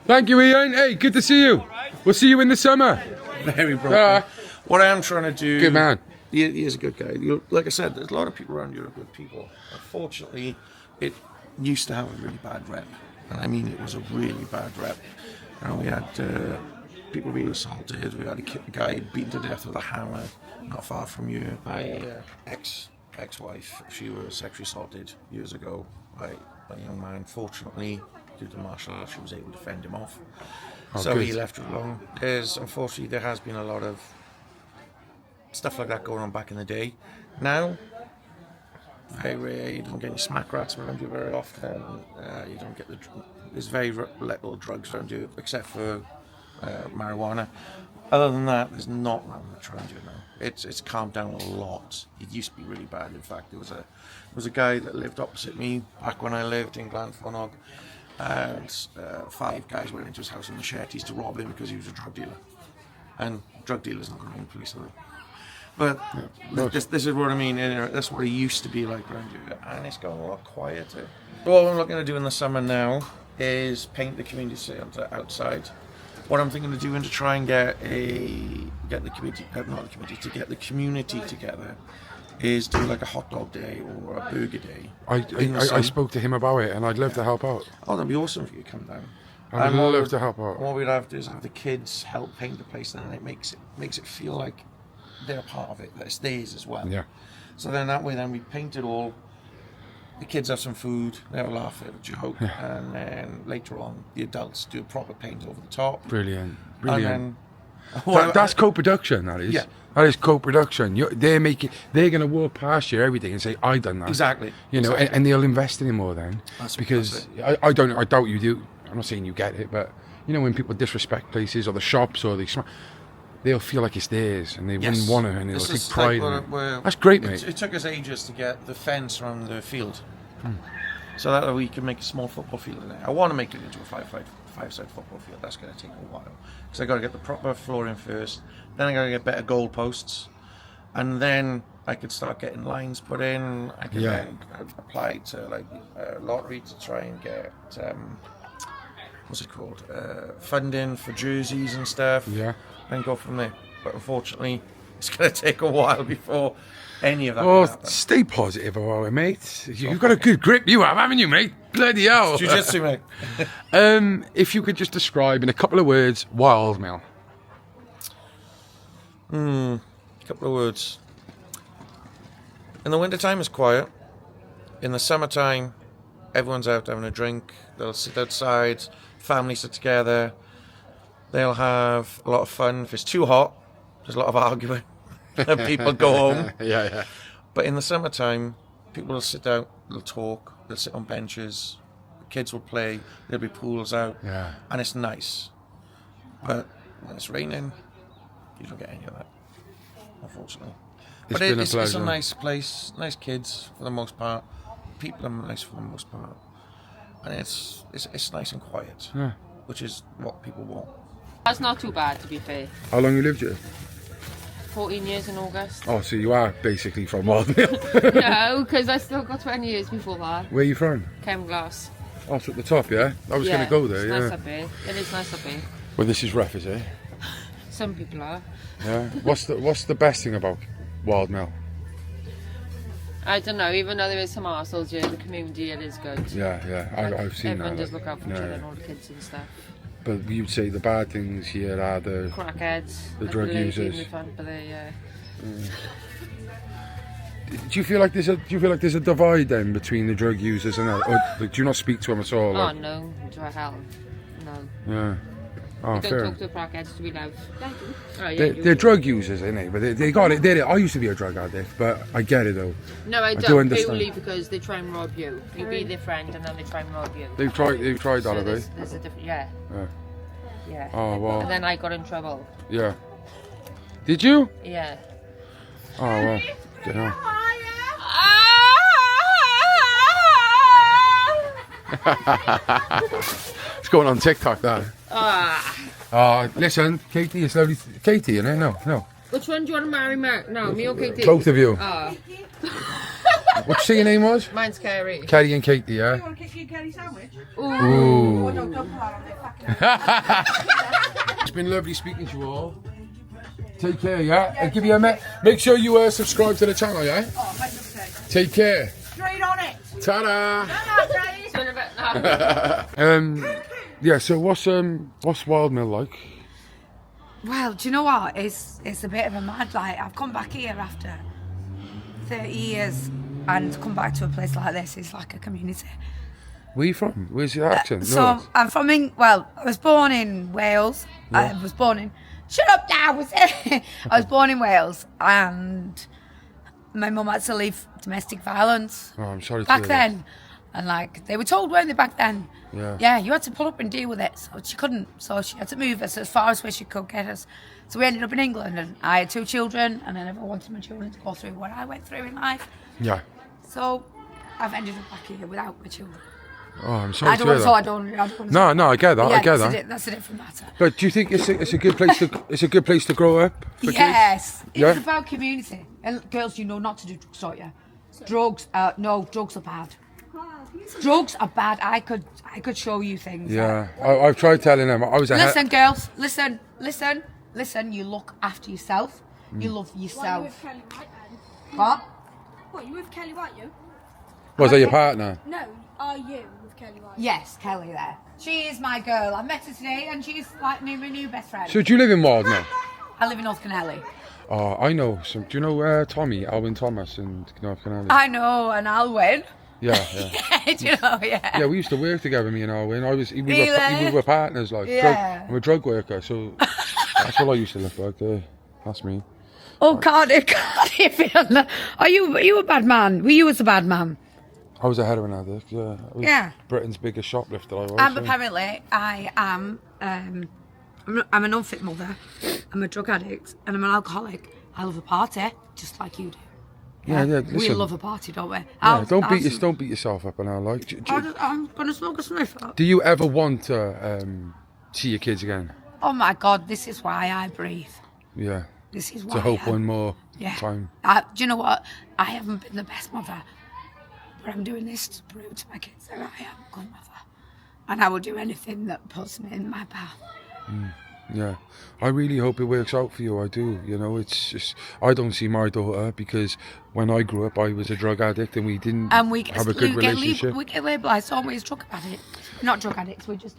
Thank you, Ian. Hey, good to see you. We'll see you in the summer. Very broken. What I am trying to do... Good man. He is a good guy. Like I said, there's a lot of people around here who are good people. Unfortunately, it used to have a really bad rep. And I mean, it was a really bad rep. You know, we had people being assaulted. We had a guy beaten to death with a hammer not far from you. My ex-wife, she was sexually assaulted years ago by a young man. Fortunately, due to martial arts, she was able to fend him off. So he left her alone. Unfortunately, there has been a lot of stuff like that going on back in the day. Now, very rare. You don't get any smack rats around you very often. You don't get there's very little drugs around you, except for marijuana. Other than that, there's not that much around you now. It's calmed down a lot. It used to be really bad. In fact, there was a guy that lived opposite me back when I lived in Glanffonnog, and 5 guys went into his house in machetes to rob him because he was a drug dealer. And drug dealers not going to police, are they? But this is what I mean. That's what it used to be like around here, and it's gone a lot quieter. What I'm looking to do in the summer now is paint the community centre outside. What I'm thinking of doing to try and get the community together is do like a hot dog day or a burger day. I spoke to him about it, and I'd love to help out. Oh, that'd be awesome if you come down. I'd love to help out. What we'd have to do is have the kids help paint the place, and it makes it feel like they're part of it, that it's theirs as well. Yeah. So then that way, we paint it all. The kids have some food, they have a laugh, they have a joke, and then later on, the adults do a proper paint over the top. Brilliant. And then, That's co-production. That is. Yeah. That is co-production. They're going to walk past you everything and say, "I done that." Exactly. You know, exactly. And they'll invest in it more then. Because I doubt you do. I'm not saying you get it, but you know when people disrespect places or the shops or they'll feel like it's theirs and they wouldn't want it and they'll take pride in it. That's great, mate. It took us ages to get the fence around the field. So that we can make a small football field in there. I want to make it into a five-side football field. That's going to take a while. Because I got to get the proper flooring first. Then I got to get better goal posts. And then I could start getting lines put in. I can then apply to like a lottery to try and get... what's it called? Funding for jerseys and stuff. Yeah. And go from there. But unfortunately, it's going to take a while before any of that Oh, can happen. stay positive about it, mate. You've got a good grip, you have, haven't you, mate? Bloody hell. Jiu-jitsu, mate. If you could just describe in a couple of words, Wildmill. A couple of words. In the wintertime, it's quiet. In the summertime, everyone's out having a drink. They'll sit outside. Families sit together. They'll have a lot of fun. If it's too hot, there's a lot of arguing. People go home. Yeah. But in the summertime, people will sit out, they'll talk, they'll sit on benches, the kids will play, there'll be pools out, and it's nice. But when it's raining, you don't get any of that, unfortunately. But it's a nice place, nice kids for the most part. People are nice for the most part. And it's nice and quiet, which is what people want. That's not too bad, to be fair. How long you lived here? 14 years in August. Oh, so you are basically from Wildmill. No, because I still got 20 years before that. Where are you from? Chemglass. Oh, it's at the top, yeah? I was going to go there, It's nice up here. It is nice up here. Well, this is rough, is it? Some people are. Yeah. What's the best thing about Wildmill? I don't know, even though there is some arseholes here, the community, it is good. Yeah, I've seen Everyone that. does look out for each other and all the kids and stuff. But you'd say the bad things here are the Crackheads. the drug users. Yeah. Do you feel like there's a divide then between the drug users and that, or do you not speak to them at all? Oh Like? no, to hell, no. Yeah. Oh, We fair. don't talk to crackheads, we love. Oh, yeah, They're drug users, ain't they? But they got it. I used to be a drug addict, but I get it though. No, I do don't. understand. Purely because they try and rob you. You be their friend, and then they try and rob you. They've tried that, So have they? there's a different, yeah. Yeah. Oh, wow. And then I got in trouble. Yeah. Did you? Yeah. Oh well. Get on. It's going on TikTok, that. Listen, Katie, it's lovely. Katie, innit? No. Which one do you want to marry, Mark? No, me or Katie? Both of you. Ah. What you say your name was? Mine's Kerry. Kerry and Katie, yeah? You want to kick your Kelly sandwich? Ooh. Oh, no, don't put that on there. Fucking It's been lovely speaking to you all. Take care, yeah? I'll give you a make sure you subscribe to the channel, yeah? Oh, make a mistake. Take care. Straight on it. Ta-da! See you in a bit now. Yeah, so what's Wildmill like? Well, do you know what? It's a bit of a mad life. I've come back here after 30 years and come back to a place like this is like a community. Where are you from? Where's your accent? So North? I'm from I was born in Wales. Yeah. I was born in shut up now. I was born in Wales and my mum had to leave domestic violence Oh, I'm sorry to back hear that. then. And like they were told, weren't they, back then? Yeah. Yeah, you had to pull up and deal with it. So she couldn't. So she had to move us as far as where she could get us. So we ended up in England and I had 2 children and I never wanted my children to go through what I went through in life. Yeah. So I've ended up back here without my children. Oh, I'm sorry I to don't hear want that. I don't want to No, I get that. Yeah, I get that. that's a different matter. But do you think it's a good place to grow up for Yes, kids? it's Yeah. about community. And girls, you know not to do drugs, don't you? Drugs are bad. Drugs are bad. I could show you things. Yeah. I've tried telling them. I was a Listen, girls, listen. You look after yourself. You love yourself. What? What, you with Kelly White, you? Was that your partner? No, are you with Kelly White? Yes, Kelly there. She is my girl. I met her today and she's like my new best friend. So do you live in Wildmill? I live in North Canelli. Oh, I know. Do you know Tommy, Alwyn Thomas in North Canelli? I know, and I'll win. Yeah. Do you know, yeah. Yeah, we used to work together, me and Alwyn. We were partners, like. Yeah. I'm a drug worker, so that's what I used to look like. That's me. Oh, Cardiff. Are you a bad man? Were you a bad man? I was a heroin addict, yeah. I was Yeah. Britain's biggest shoplifter, I was. And yeah. apparently, I am. I'm an unfit mother. I'm a drug addict, and I'm an alcoholic. I love a party, just like you do. Yeah, We listen. love a party, don't we? Yeah, don't beat yourself up and all, like. I'm gonna smoke a sniffer. Do you ever want to see your kids again? Oh my God, this is why I breathe. Yeah. This is To why. hope one more Yeah. time. Do you know what? I haven't been the best mother, but I'm doing this to prove to my kids that I am a good mother, and I will do anything that puts me in my path. Yeah, I really hope it works out for you. I do. You know, it's just I don't see my daughter because when I grew up, I was a drug addict and we didn't have a good relationship. We get labellised, don't we, as drug addicts? Not drug addicts. We're just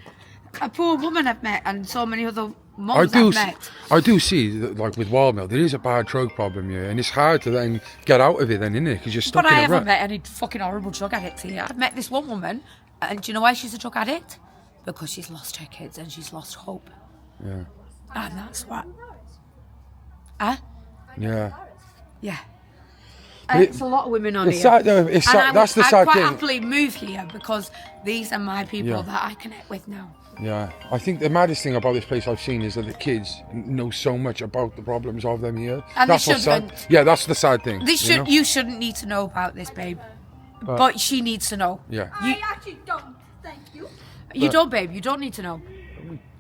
a poor woman I've met, and so many other mums I've met. I do see that, like with Wildmill, there is a bad drug problem here, and it's hard to then get out of it, then, isn't it? Because you're stuck But I in a haven't rut. met any fucking horrible drug addicts here. I've met this one woman, and do you know why she's a drug addict? Because she's lost her kids and she's lost hope. Yeah. And that's what. Huh? Yeah. Yeah. It- It's a lot of women on it's here. sad, though, it's sad- that's the sad I'd quite thing. happily move here because these are my people Yeah. that I connect with now. Yeah, I think the maddest thing about this place I've seen is that the kids know so much about the problems of them here. And that's they what's sad. shouldn't. Yeah, that's the sad thing. You shouldn't need to know about this, babe. But- But she needs to know. Yeah. You, actually don't, thank you. you But- don't, babe. You don't need to know.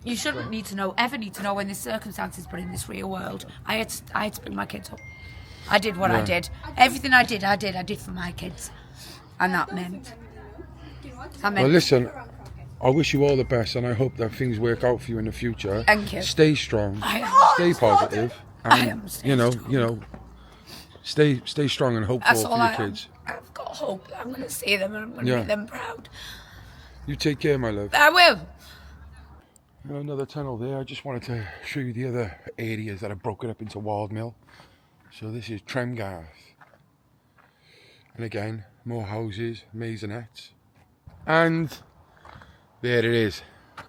You shouldn't need to know, ever need to know in this circumstances, but in this real world. I had to bring my kids up. I did what I Yeah. did. Everything I did for my kids. And that meant. Well, listen, I wish you all the best, and I hope that things work out for you in the future. Thank you. Stay strong. I am. Stay positive. I And, am you know, stay strong and hopeful That's for all your I am. kids. I've got hope that I'm going to see them and I'm going to Yeah. make them proud. You take care, my love. I will. Another tunnel there. I just wanted to show you the other areas that are broken up into Wildmill. So this is Tremgarth. And again, more houses, maisonettes. And there it is,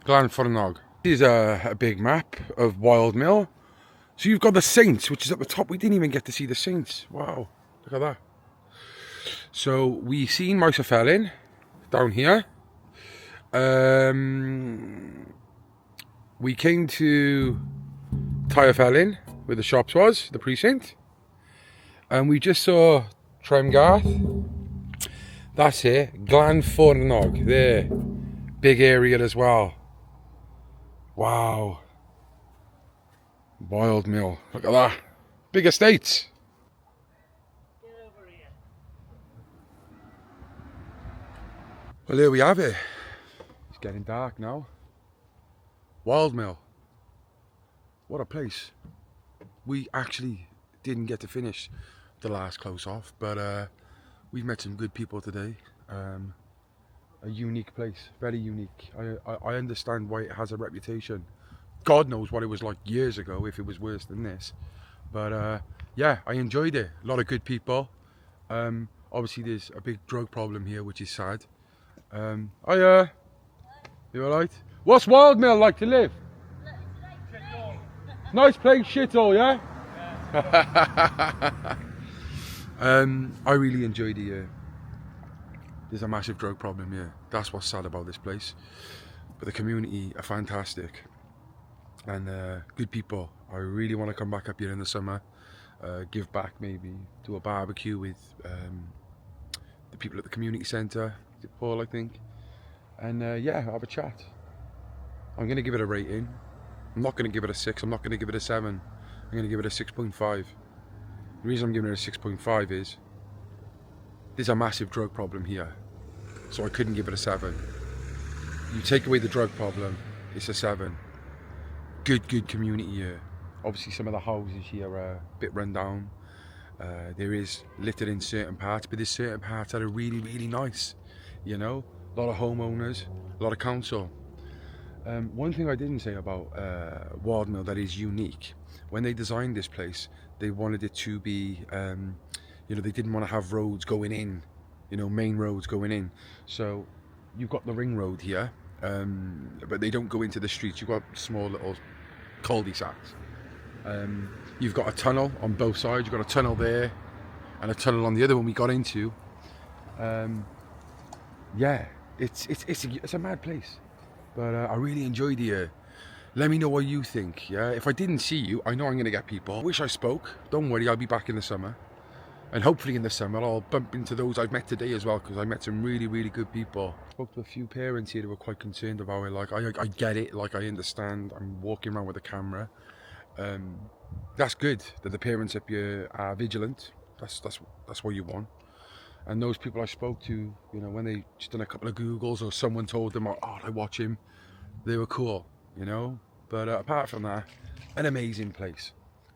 Glanfordnog. This is a big map of Wildmill. So you've got the Saints, which is at the top. We didn't even get to see the Saints. Wow, look at that. So we seen Mouserfellin down here. We came to Tyrefelin, where the shops was, the precinct. And we just saw Tremgarth. That's it, Glanfordnog, there. Big area as well. Wow. Wildmill, look at that. Big estates. Well, there we have it. It's getting dark now. Wildmill. What a place. We actually didn't get to finish the last close off, but we've met some good people today. A unique place, very unique. I understand why it has a reputation. God knows what it was like years ago, if it was worse than this. But yeah, I enjoyed it. A lot of good people. Obviously there's a big drug problem here, which is sad. Hiya. You alright? What's Wildmill like to live? Nice place, shithole, yeah? I really enjoyed the year. There's a massive drug problem here. That's what's sad about this place. But the community are fantastic. And good people. I really want to come back up here in the summer. Give back maybe, do a barbecue with the people at the community centre. Is it Paul, I think? And yeah, have a chat. I'm going to give it a rating. I'm not going to give it a 6. I'm not going to give it a 7. I'm going to give it a 6.5. The reason I'm giving it a 6.5 is there's a massive drug problem here. So I couldn't give it a 7. You take away the drug problem, it's a 7. Good community here. Obviously some of the houses here are a bit run down. There is litter in certain parts, but there's certain parts that are really, really nice. You know, a lot of homeowners, a lot of council. One thing I didn't say about Wildmill that is unique, when they designed this place, they wanted it to be, you know, they didn't want to have roads going in, you know, main roads going in. So you've got the ring road here, but they don't go into the streets. You've got small little cul-de-sacs. You've got a tunnel on both sides. You've got a tunnel there and a tunnel on the other one we got into. Yeah, it's a mad place. But I really enjoyed the year. Let me know what you think, yeah? If I didn't see you, I know I'm going to get people. I wish I spoke. Don't worry, I'll be back in the summer. And hopefully in the summer, I'll bump into those I've met today as well, because I met some really, really good people. I spoke to a few parents here who were quite concerned about it. Like, I get it, like, I understand. I'm walking around with a camera. That's good that the parents up here are vigilant. That's what you want. And those people I spoke to, you know, when they just done a couple of Googles or someone told them, oh, I watch him, they were cool, you know. But apart from that, an amazing place.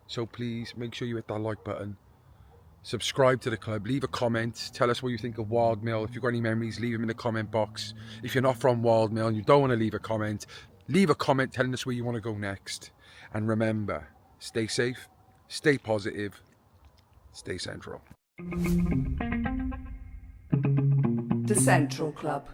So please make sure you hit that like button, subscribe to the club, leave a comment, tell us what you think of Wildmill. If you've got any memories, leave them in the comment box. If you're not from Wildmill and you don't want to leave a comment telling us where you want to go next. And remember, stay safe, stay positive, stay central. The Central Club.